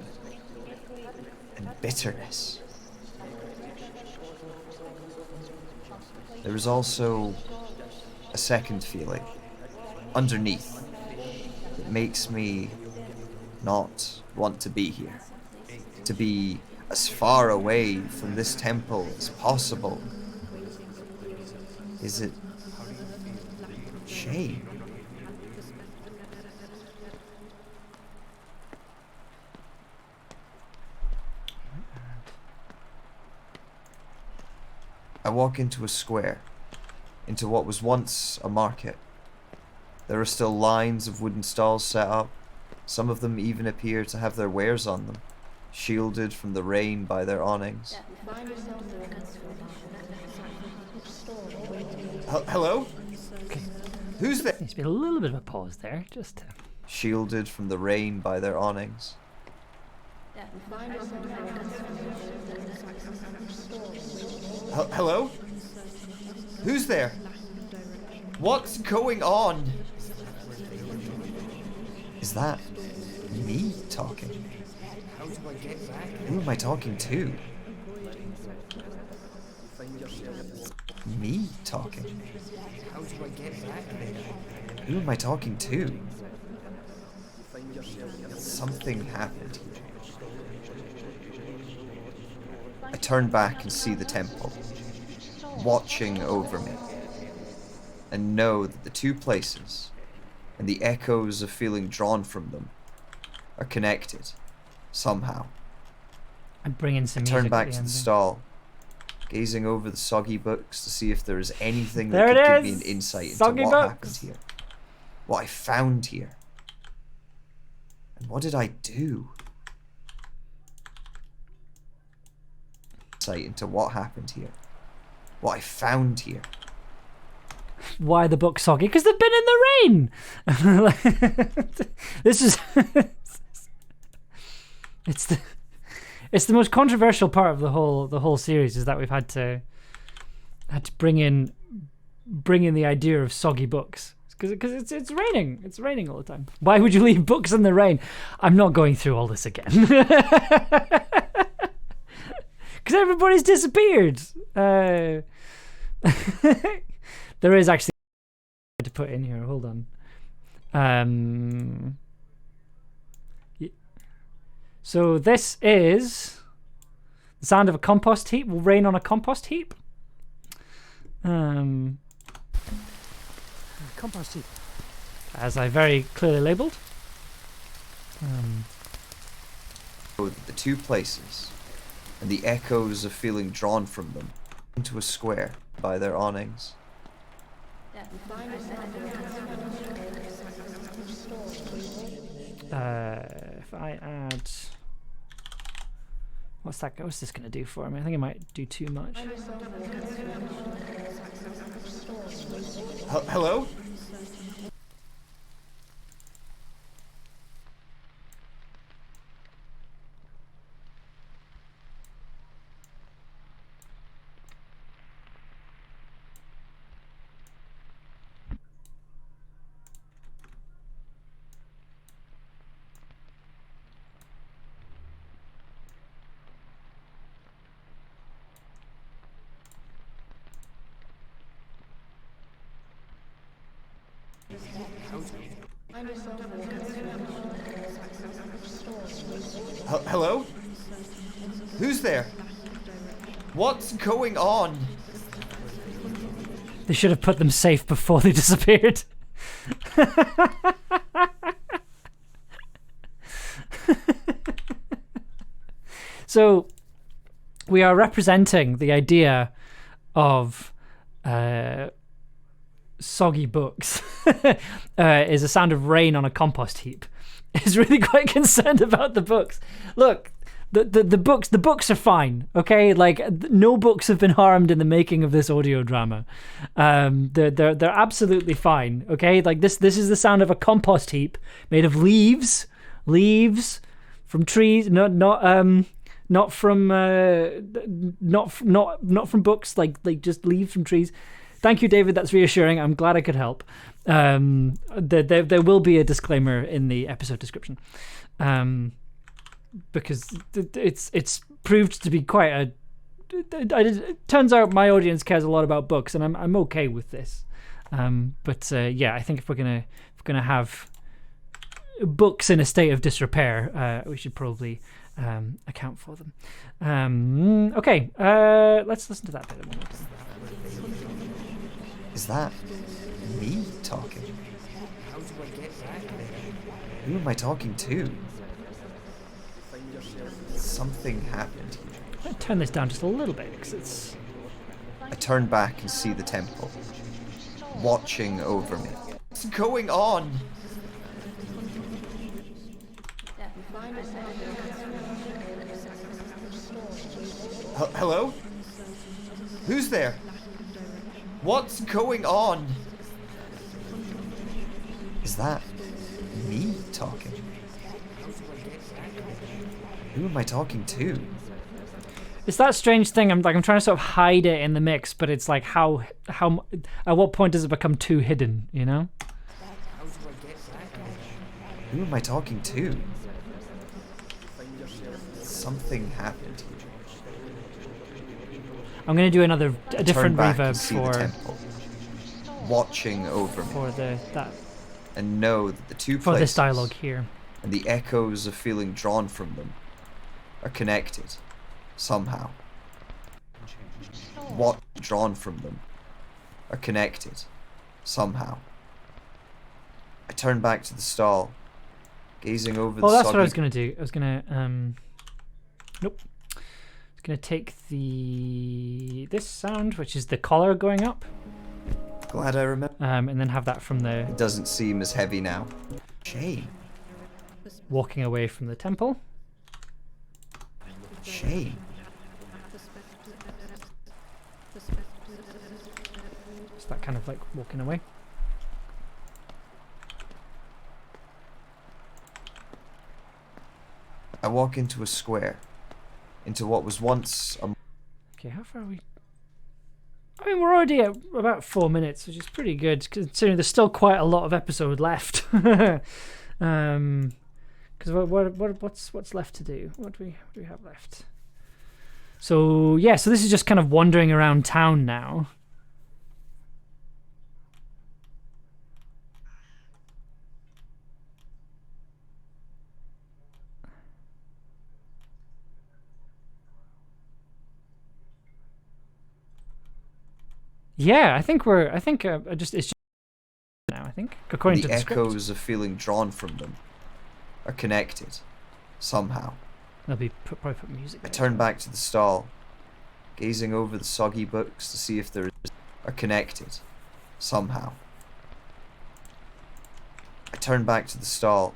and bitterness. There is also a second feeling underneath that makes me not want to be here, to be as far away from this temple as possible. Is it shame? I walk into a square, into what was once a market. There are still lines of wooden stalls set up. Some of them even appear to have their wares on them, shielded from the rain by their awnings. Hello? Who's there? Needs to be a little bit of a pause there, just to... Shielded from the rain by their awnings. Hello? Who's there? What's going on? Is that me talking? Who am I talking to? Me talking? Who am I talking to? Something happened here. I turn back and see the temple, watching over me, and know that the two places, and the echoes of feeling drawn from them, are connected, somehow. I'm bringing some I music turn back at to end the there. stall, gazing over the soggy books to see if there is anything There that it could give me is! an insight into Soggy what books! happened here, what I found here, and what did I do? Insight into what happened here, what I found here, why the book's soggy? Because they've been in the rain. This is it's the most controversial part of the whole series, is that we've had to bring in the idea of soggy books, because it's raining. It's raining all the time. Why would you leave books in the rain? I'm not going through all this again. Because everybody's disappeared. There is actually to put in here. Hold on. So this is the sound of a compost heap. Will rain on a compost heap. Compost heap, as I very clearly labelled. The two places, and the echoes of feeling drawn from them into a square by their awnings. If I add, what's this gonna do for me? I think it might do too much. Hello? Hello? Who's there? What's going on? They should have put them safe before they disappeared. So we are representing the idea of soggy books is a sound of rain on a compost heap. Is really quite concerned about the books. Look, the books are fine, okay? Like, no books have been harmed in the making of this audio drama. They're absolutely fine, okay? Like, this is the sound of a compost heap made of leaves from trees, not from books, like just leaves from trees. Thank you, David. That's reassuring. I'm glad I could help. There will be a disclaimer in the episode description, because it's proved to be quite a. It turns out my audience cares a lot about books, and I'm okay with this. But yeah, I think if we're gonna have books in a state of disrepair, we should probably account for them. Okay, let's listen to that bit one more time. Is that me talking? Who am I talking to? Something happened here. I'm going to turn this down just a little bit, because it's... I turn back and see the temple, watching over me. What's going on? Hello? Who's there? What's going on? Is that me talking? Who am I talking to? It's that strange thing. I'm trying to sort of hide it in the mix, but it's like how at what point does it become too hidden? You know? Who am I talking to? Something happened here. I'm going to do a different back reverb and see the temple, watching over me, for and know that the two for places this dialogue here, and the echoes of feeling drawn from them are connected somehow. What drawn from them are connected somehow. I turn back to the stall, gazing over the that's soggy... what I was going to do. I was going to nope. Gonna take this sound, which is the collar going up. Glad I remember. And then have that from the... It doesn't seem as heavy now. Shame. Walking away from the temple. Shame. So that kind of like walking away. I walk into a square, into what was once a... Okay, how far are we? I mean, we're already at about 4 minutes, which is pretty good considering there's still quite a lot of episode left. Because what's left to do? What do we have left? So yeah, so this is just kind of wandering around town now. Yeah, I think it's just now. I think according to the script. echoes of feeling drawn from them are connected somehow. Probably put music. I turn back to the stall, gazing over the soggy books to see if there are connected somehow. I turn back to the stall,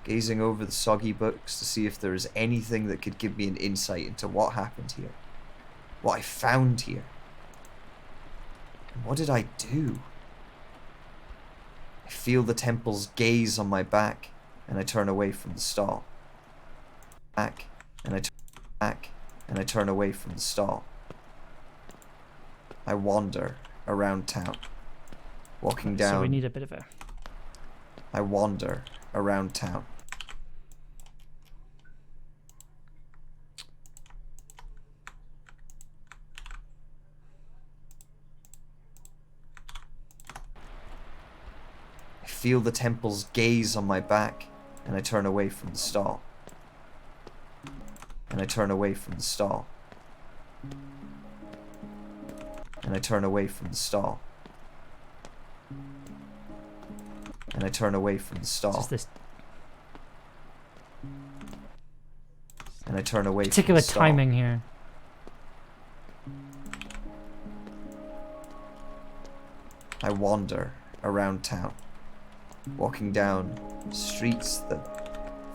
gazing over the soggy books to see if there is anything that could give me an insight into what happened here, what I found here. And what did I do? I feel the temple's gaze on my back, and I turn away from the stall. Back, and I turn back, and I turn away from the stall. I wander around town, walking down. So we need a bit of a... I wander around town. I feel the temple's gaze on my back, and I turn away from the stall. And I turn away from the stall. And I turn away from the stall. And I turn away from the stall. Just this and I turn away particular from the stall. timing here. I wander around town, walking down streets that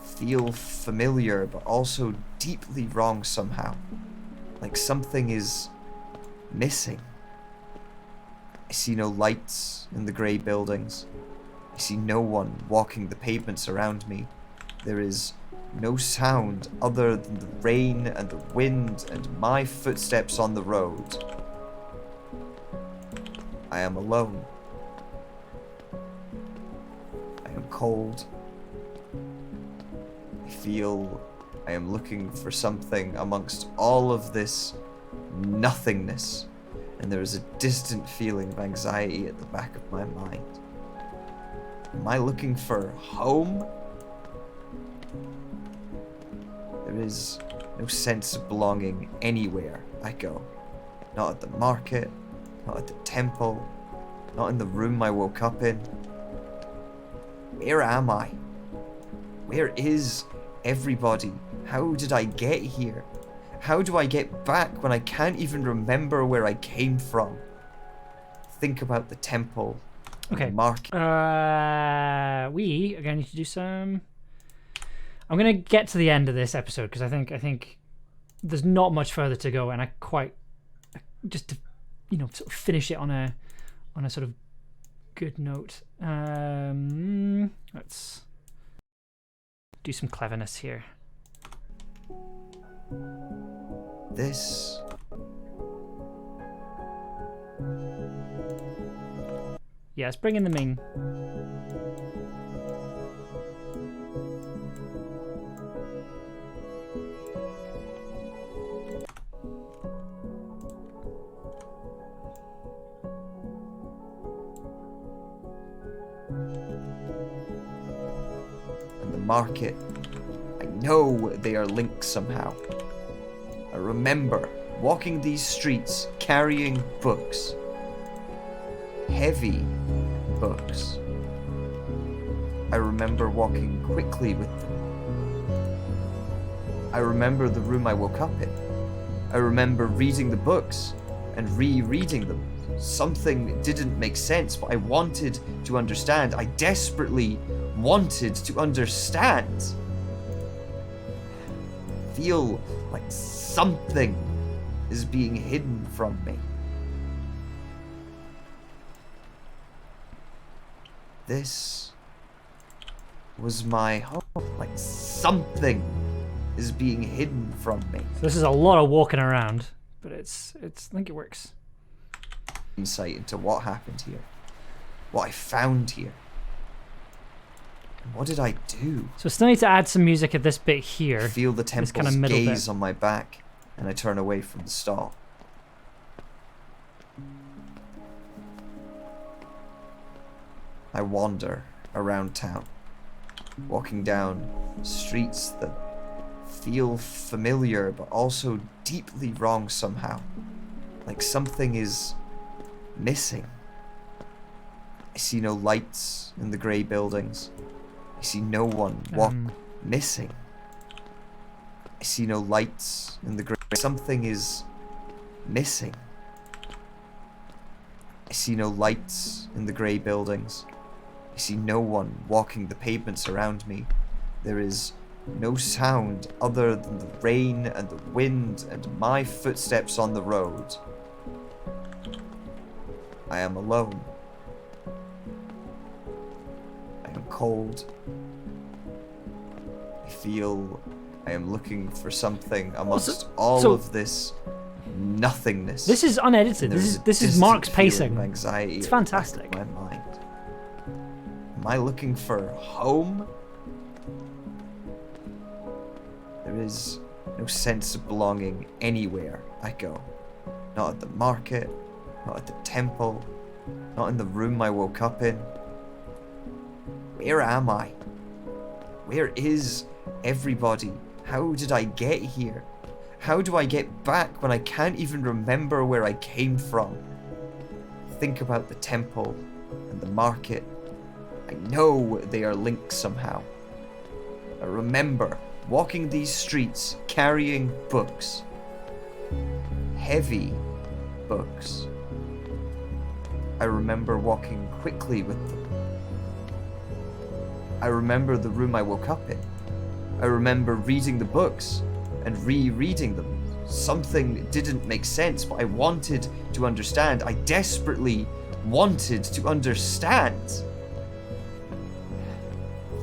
feel familiar but also deeply wrong somehow. Like something is missing. I see no lights in the grey buildings. I see no one walking the pavements around me. There is no sound other than the rain and the wind and my footsteps on the road. I am alone. I am cold. I feel I am looking for something amongst all of this nothingness, and there is a distant feeling of anxiety at the back of my mind. Am I looking for home? There is no sense of belonging anywhere I go. Not at the market, not at the temple, not in the room I woke up in. Where am I? Where is everybody? How did I get here? How do I get back when I can't even remember where I came from? Think about the temple. Okay. The market. We are going to need to do some... I'm going to get to the end of this episode because I think there's not much further to go, and I quite just to sort of finish it on a sort of good note. Let's do some cleverness here. This. Yeah, let's bring in the main. And the market. I know they are linked somehow. I remember walking these streets carrying books. Heavy books. I remember walking quickly with them. I remember the room I woke up in. I remember reading the books and rereading them. Something didn't make sense, but I wanted to understand. I desperately wanted to understand. Feel like something is being hidden from me. This was my home. Like something is being hidden from me. So this is a lot of walking around, but it's I think it works. Insight into what happened here, what I found here, and what did I do? So still need to add some music at this bit here. I feel the this temple's kind of middle gaze bit. on my back, and I turn away from the stall. I wander around town, walking down streets that feel familiar but also deeply wrong somehow. Like something is missing. I see no lights in the grey buildings. I see no one missing. I see no lights in the grey. Something is missing. I see no lights in the grey buildings. I see no one walking the pavements around me. There is no sound other than the rain and the wind and my footsteps on the road. I am alone. I am cold. I feel I am looking for something amongst all of this nothingness. This is unedited. This is Mark's pacing. Anxiety it's fantastic. In my mind. Am I looking for home? There is no sense of belonging anywhere I go. Not at the market, not at the temple, not in the room I woke up in. Where am I? Where is everybody? How did I get here? How do I get back when I can't even remember where I came from? Think about the temple and the market. I know they are linked somehow. I remember walking these streets carrying books. Heavy books. I remember walking quickly with them. I remember the room I woke up in. I remember reading the books and rereading them. Something didn't make sense, but I wanted to understand. I desperately wanted to understand.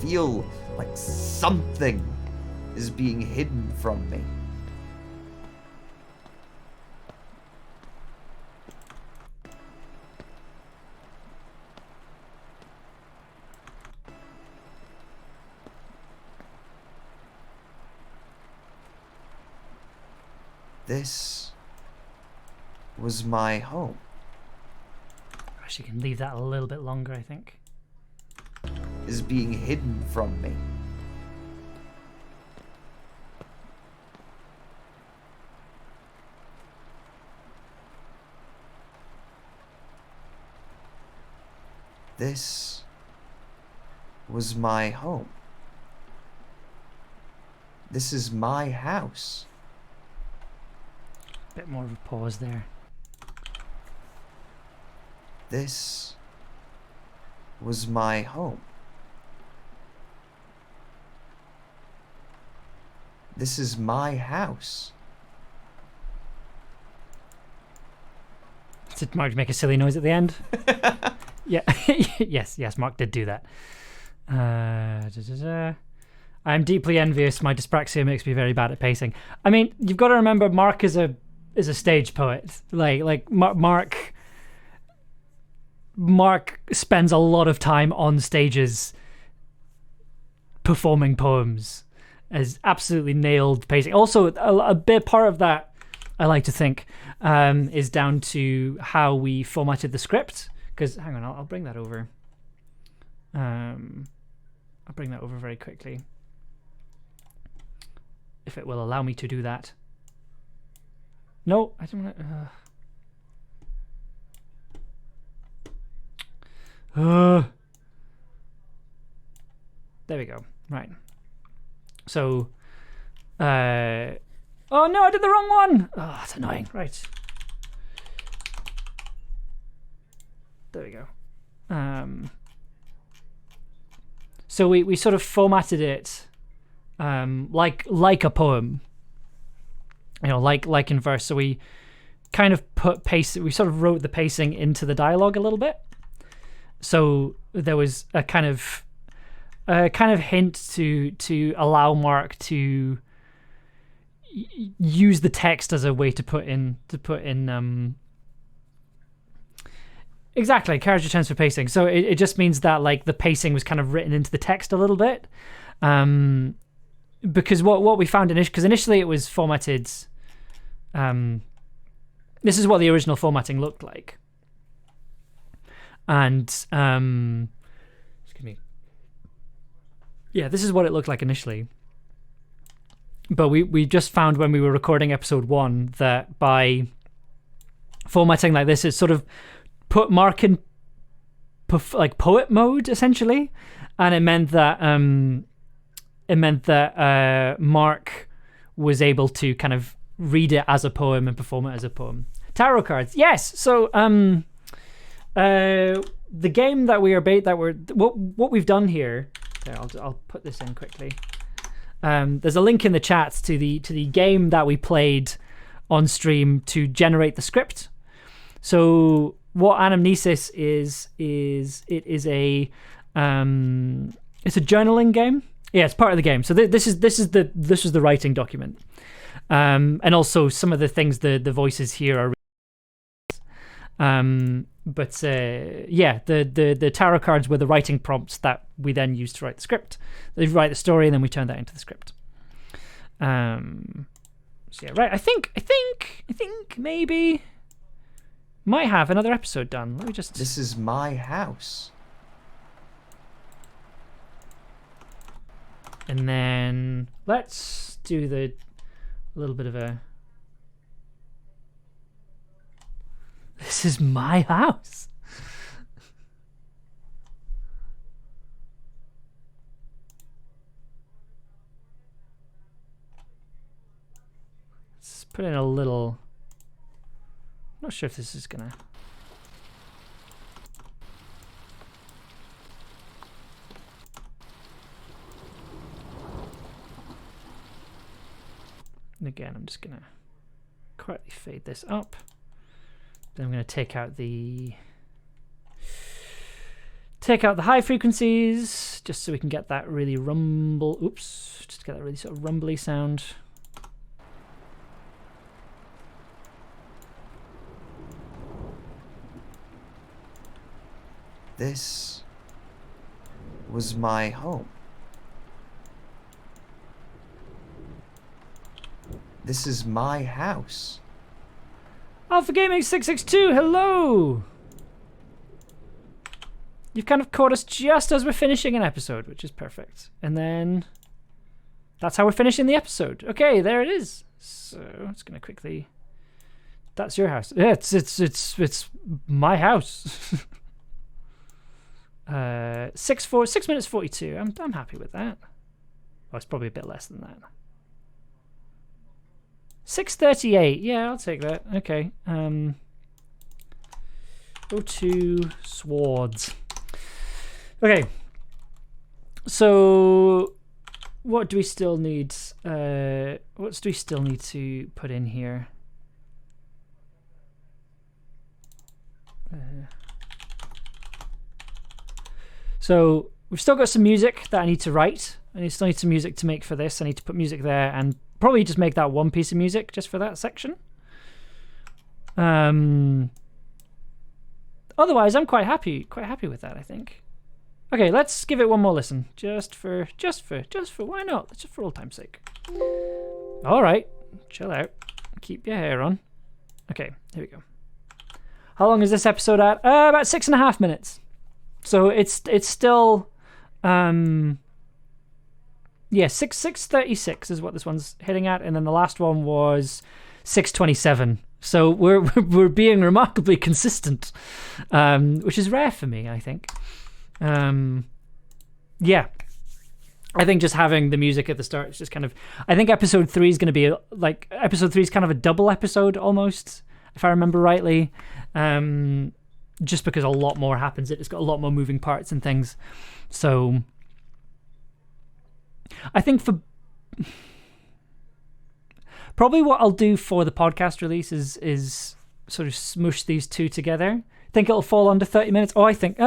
Feel like something is being hidden from me. This was my home. Actually, can leave that a little bit longer, I think. Is being hidden from me. This was my home. This is my house. Bit more of a pause there. This was my home. This is my house. Did Mark make a silly noise at the end? Yeah. yes, Mark did do that. I'm deeply envious. My dyspraxia makes me very bad at pacing. I mean, you've got to remember Mark is a stage poet. Like Mark spends a lot of time on stages performing poems. Has absolutely nailed pacing. Also, a big part of that, I like to think, is down to how we formatted the script. Because, hang on, I'll bring that over. I'll bring that over very quickly, if it will allow me to do that. No, I don't want to. There we go. Right. So, oh no, I did the wrong one. Oh, that's annoying. Right. There we go. So we sort of formatted it like a poem, you know, like in verse. So we kind of we sort of wrote the pacing into the dialogue a little bit. So there was a kind of hint to allow Mark to use the text as a way to put in exactly character transfer pacing. So it just means that like the pacing was kind of written into the text a little bit, because what we found because initially it was formatted. This is what the original formatting looked like, and excuse me. Yeah, this is what it looked like initially. But we just found when we were recording episode 1 that by formatting like this, it sort of put Mark in like poet mode essentially, and it meant that Mark was able to kind of read it as a poem and perform it as a poem. Tarot cards, yes. So the game that what we've done here. There, I'll put this in quickly. There's a link in the chat to the game that we played on stream to generate the script. So what Anamnesis is a it's a journaling game. Yeah, it's part of the game. So this is the writing document, and also some of the things the voices here are. But the tarot cards were the writing prompts that we then used to write the script. They write the story and then we turn that into the script. So yeah, right. I think maybe might have another episode done. Let me just. This is my house. And then let's do a little bit of a. This is my house. Let's put in a little. I'm not sure if this is gonna. And again, I'm just gonna quietly fade this up. Then I'm going to take out the high frequencies just so we can get that really rumble. Oops, just get that really sort of rumbly sound. This was my home. This is my house. Alpha Gaming 662, hello! You've kind of caught us just as we're finishing an episode, which is perfect. And then that's how we're finishing the episode. Okay, there it is. So it's gonna quickly. That's your house. Yeah, it's my house. 6 minutes 42. I'm happy with that. Oh, it's probably a bit less than that. 6:38. Yeah, I'll take that. Okay. O2 swords. Okay. So, what do we still need? What do we still need to put in here? So we've still got some music that I need to write. I still need some music to make for this. I need to put music there and probably just make that one piece of music just for that section. Otherwise, I'm quite happy with that, I think. Okay, let's give it one more listen, just for why not? Just for old time's sake. All right, chill out, keep your hair on. Okay, here we go. How long is this episode at? About 6.5 minutes. So it's still, yeah, 6:36 is what this one's hitting at, and then the last one was 6:27. So we're being remarkably consistent, which is rare for me, I think. Yeah, I think just having the music at the start is just kind of. I think episode 3 is going to be episode 3 is kind of a double episode almost, if I remember rightly. Just because a lot more happens, it's got a lot more moving parts and things. So I think for probably what I'll do for the podcast release is sort of smush these two together. I think it'll fall under 30 minutes. Oh, I think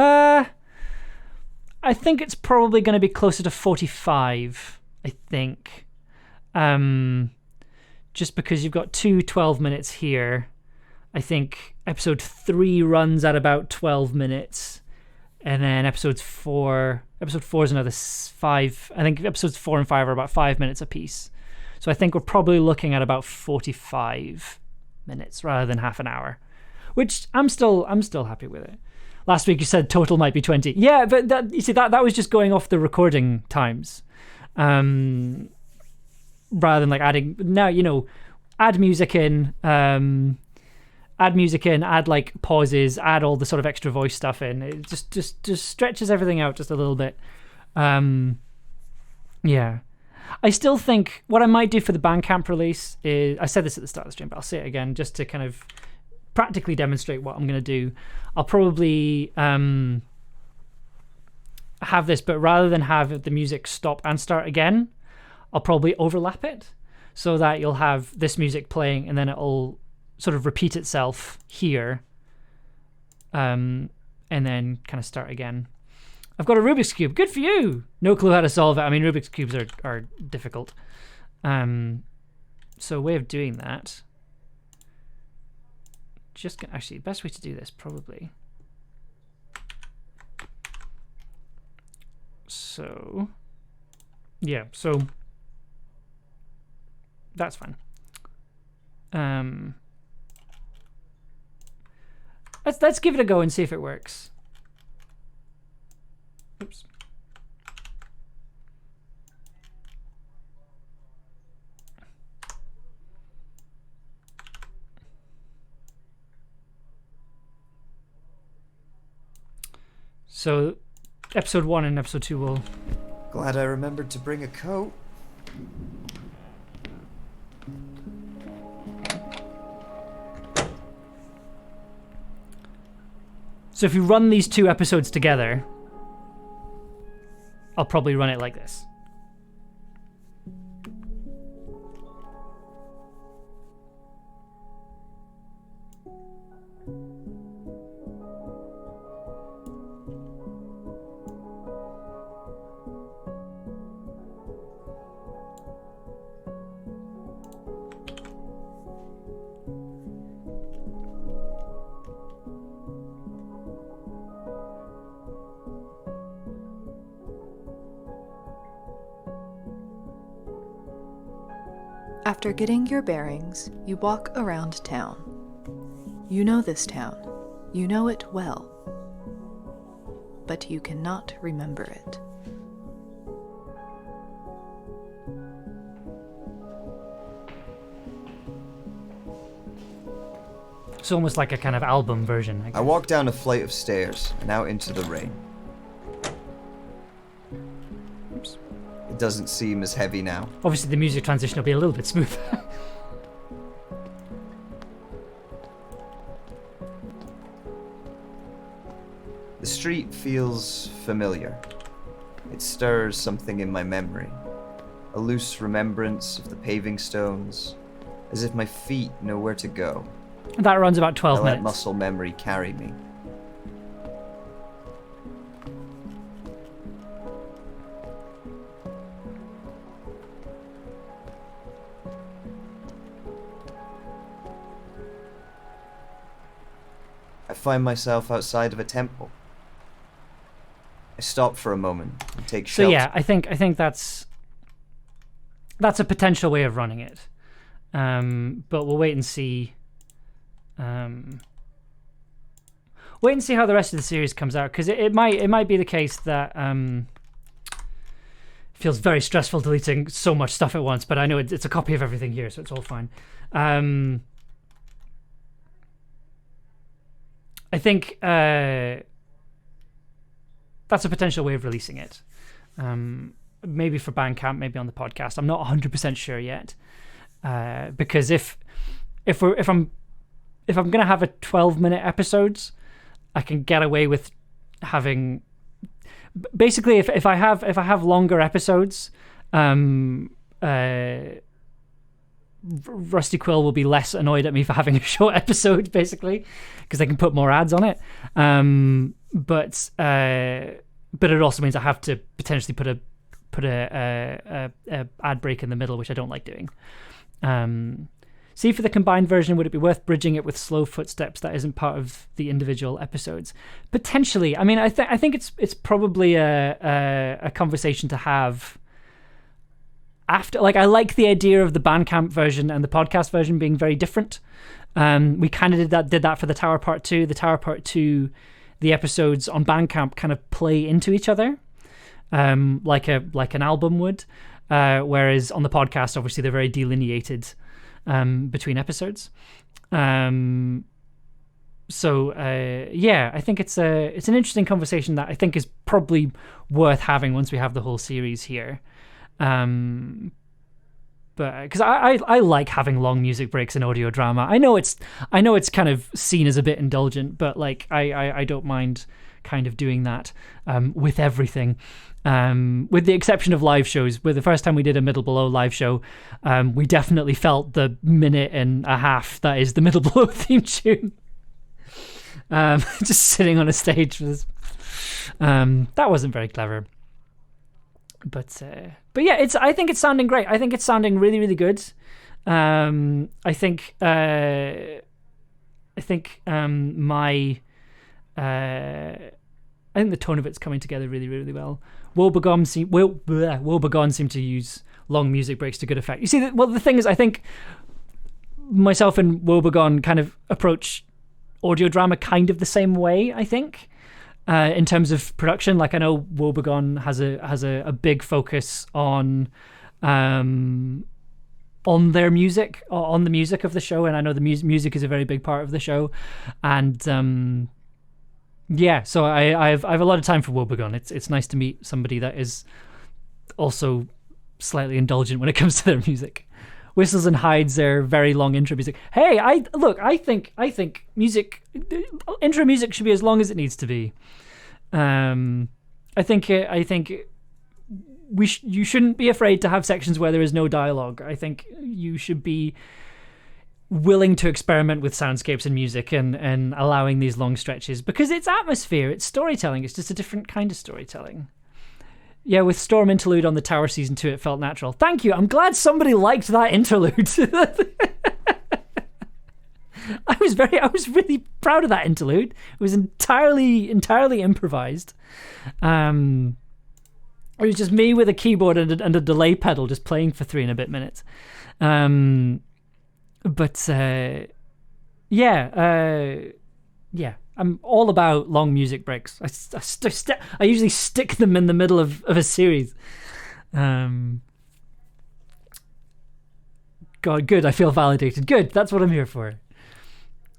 I think it's probably going to be closer to 45, I think. Just because you've got 12 minutes here. I think episode 3 runs at about 12 minutes. And then episode 4 is another 5. I think episodes 4 and 5 are about 5 minutes apiece. So I think we're probably looking at about 45 minutes rather than half an hour, which I'm still happy with it. Last week you said total might be 20. Yeah, but that was just going off the recording times, rather than like adding. Now add music in, add like pauses, add all the sort of extra voice stuff in. It just stretches everything out just a little bit. Yeah. I still think what I might do for the Bandcamp release is, I said this at the start of the stream, but I'll say it again just to kind of practically demonstrate what I'm going to do. I'll probably have this, but rather than have the music stop and start again, I'll probably overlap it so that you'll have this music playing and then it'll sort of repeat itself here, and then kind of start again. I've got a Rubik's Cube. Good for you. No clue how to solve it. I mean, Rubik's Cubes are difficult. So a way of doing that. Actually, the best way to do this, probably. So, yeah. So, that's fine. Let's give it a go and see if it works. Oops. So, episode 1 and episode 2 will... Glad I remembered to bring a coat. So if you run these 2 episodes together, I'll probably run it like this. After getting your bearings, you walk around town. You know this town. You know it well. But you cannot remember it. It's almost like a kind of album version, I guess. I walk down a flight of stairs and out into the rain. Oops. It doesn't seem as heavy now. Obviously the music transition will be a little bit smoother. The street feels familiar. It stirs something in my memory. A loose remembrance of the paving stones, as if my feet know where to go. That runs about 12 I minutes. let muscle memory carry me. I find myself outside of a temple. I stop for a moment and take shelter. So yeah, I think that's a potential way of running it. But we'll wait and see. Wait and see how the rest of the series comes out, because it might be the case that it feels very stressful deleting so much stuff at once. But I know it's a copy of everything here, so it's all fine. I think that's a potential way of releasing it. Maybe for Bandcamp, maybe on the podcast. I'm not 100% sure yet, because if I'm gonna have a 12-minute episodes, I can get away with having basically if I have longer episodes, Rusty Quill will be less annoyed at me for having a short episode, basically, because they can put more ads on it. But but it also means I have to potentially put a ad break in the middle, which I don't like doing. See, for the combined version, would it be worth bridging it with slow footsteps that isn't part of the individual episodes? Potentially. I mean, I think it's probably a conversation to have after. Like, I like the idea of the Bandcamp version and the podcast version being very different. We kind of did that for the Tower Part 2. The Tower Part 2, the episodes on Bandcamp kind of play into each other, like an album would. Whereas on the podcast, obviously, they're very delineated between episodes. I think it's an interesting conversation that I think is probably worth having once we have the whole series here. But because I like having long music breaks in audio drama. I know it's kind of seen as a bit indulgent, but like I don't mind kind of doing that with everything. With the exception of live shows. With the first time we did a Middle Below live show, we definitely felt the minute and a half that is the Middle Below theme tune. Just sitting on a stage was that wasn't very clever. But yeah, I think it's sounding great. I think it's sounding really, really good. I think the tone of it's coming together really, really well. Woebegone seemed to use long music breaks to good effect. You see, the thing is, I think myself and Woebegone kind of approach audio drama kind of the same way, I think. In terms of production, like I know Woebegone has a big focus on their music, on the music of the show, and I know the music is a very big part of the show, and so I have a lot of time for Woebegone. It's nice to meet somebody that is also slightly indulgent when it comes to their music. Whistles and Hides their very long intro music. Hey, I think music, intro music should be as long as it needs to be. I think you shouldn't be afraid to have sections where there is no dialogue. I think you should be willing to experiment with soundscapes and music and allowing these long stretches, because it's atmosphere, it's storytelling. It's just a different kind of storytelling. Yeah, with Storm interlude on the Tower season 2, it felt natural. Thank you. I'm glad somebody liked that interlude. I was really proud of that interlude. It was entirely improvised. It was just me with a keyboard and a delay pedal just playing for 3 and a bit minutes. I'm all about long music breaks. I usually stick them in the middle of a series. God, good. I feel validated. Good. That's what I'm here for.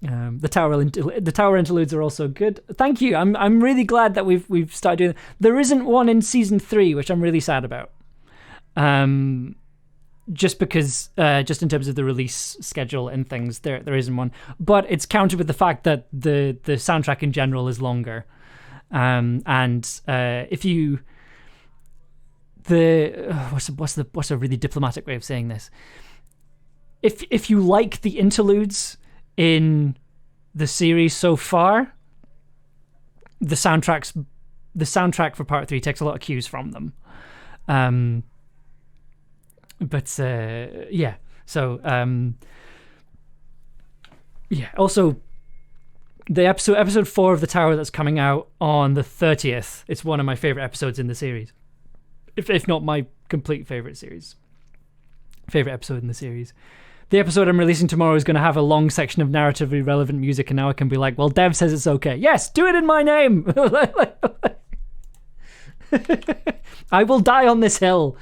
The tower interludes are also good. Thank you. I'm really glad that we've started doing. There isn't one in season 3, which I'm really sad about. Just because, just in terms of the release schedule and things, there isn't one. But it's countered with the fact that the soundtrack in general is longer. If you what's a really diplomatic way of saying this? If you like the interludes in the series so far, the soundtrack for part 3 takes a lot of cues from them. Also, the episode 4 of The Tower that's coming out on the 30th, it's one of my favorite episodes in the series, if not my complete favorite episode in the series. The episode I'm releasing tomorrow is going to have a long section of narratively relevant music, and now I can be like, well, Dev says it's okay. Yes, do it in my name. I will die on this hill.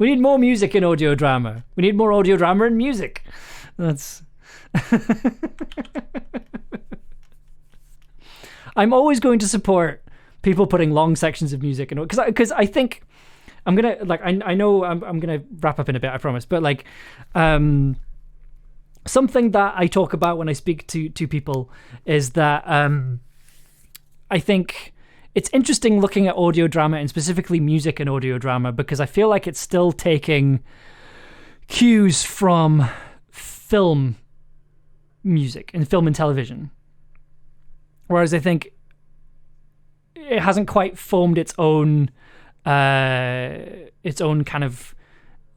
We need more music in audio drama. We need more audio drama and music. That's. I'm always going to support people putting long sections of music in, because I think I'm gonna I know I'm gonna wrap up in a bit, I promise. But something that I talk about when I speak to people is that I think it's interesting looking at audio drama, and specifically music and audio drama, because I feel like it's still taking cues from film music and film and television. Whereas I think it hasn't quite formed its own kind of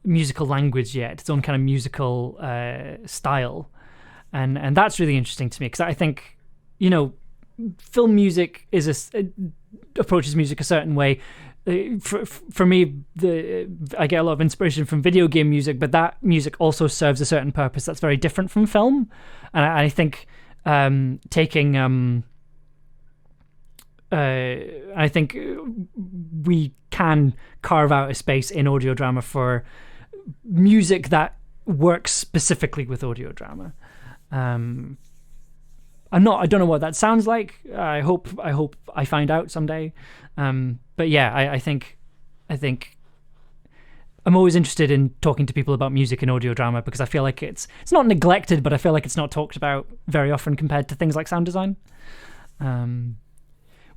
musical language yet, its own kind of musical style, and that's really interesting to me, because I think, you know, film music approaches music a certain way. For me, I get a lot of inspiration from video game music, but that music also serves a certain purpose that's very different from film. And I think I think we can carve out a space in audio drama for music that works specifically with audio drama. I don't know what that sounds like. I hope I find out someday. But yeah, I think I'm always interested in talking to people about music and audio drama, because I feel like it's not neglected, but I feel like it's not talked about very often compared to things like sound design.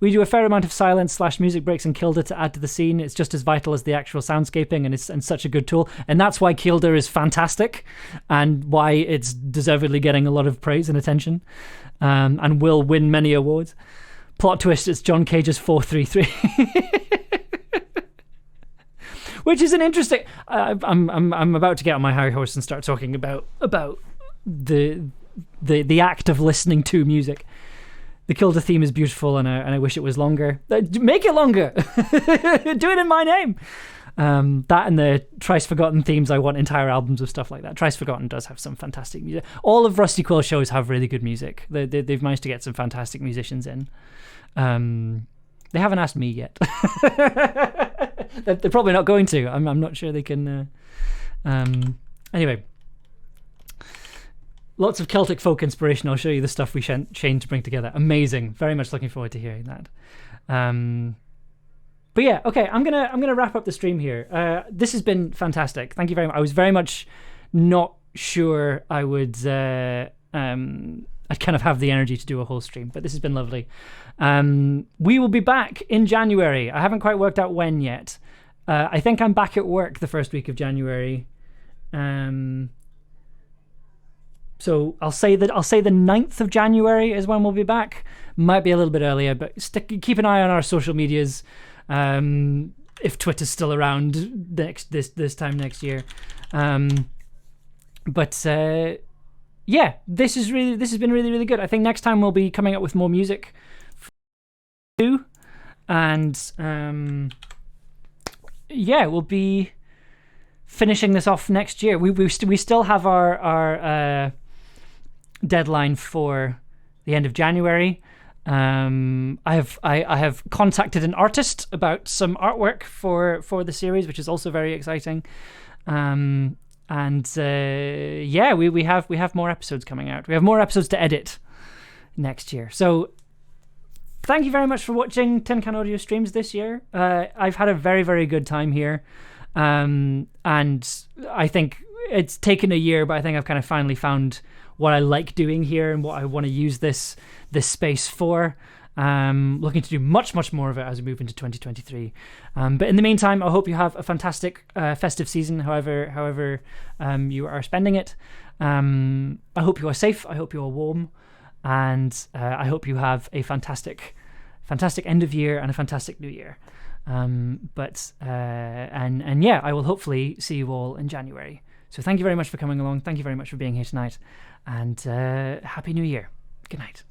We do a fair amount of silence / music breaks in Kilda to add to the scene. It's just as vital as the actual soundscaping, and such a good tool. And that's why Kilda is fantastic, and why it's deservedly getting a lot of praise and attention, and will win many awards. Plot twist: it's John Cage's 433. Which is an interesting. I'm about to get on my high horse and start talking about the act of listening to music. The Kilda theme is beautiful, and I wish it was longer. Make it longer. Do it in my name. That and the Thrice Forgotten themes. I want entire albums of stuff like that. Thrice Forgotten does have some fantastic music. All of Rusty Quill shows have really good music. They've managed to get some fantastic musicians in. They haven't asked me yet. They're probably not going to. I'm not sure they can. Anyway. Lots of Celtic folk inspiration. I'll show you the stuff we Shane to bring together. Amazing. Very much looking forward to hearing that. But yeah, okay. I'm gonna wrap up the stream here. This has been fantastic. Thank you very much. I was very much not sure I would. I'd kind of have the energy to do a whole stream, but this has been lovely. We will be back in January. I haven't quite worked out when yet. I think I'm back at work the first week of January. So I'll say the 9th of January is when we'll be back. Might be a little bit earlier, but keep an eye on our social medias. If Twitter's still around this time next year. Yeah, this has been really, really good. I think next time we'll be coming up with more music too, and yeah, we'll be finishing this off next year. We still have our deadline for the end of January. I have contacted an artist about some artwork for the series, which is also very exciting. Yeah, we have more episodes coming out. We have more episodes to edit next year. So thank you very much for watching Tin Can Audio streams this year. I've had a very, very good time here. And I think it's taken a year, but I think I've kind of finally found what I like doing here and what I want to use this space for. Looking to do much more of it as we move into 2023. But in the meantime, I hope you have a fantastic festive season, however you are spending it. I hope you are safe. I hope you are warm, and I hope you have a fantastic end of year and a fantastic new year. And yeah, I will hopefully see you all in January. So thank you very much for coming along. Thank you very much for being here tonight, and Happy New Year. Good night.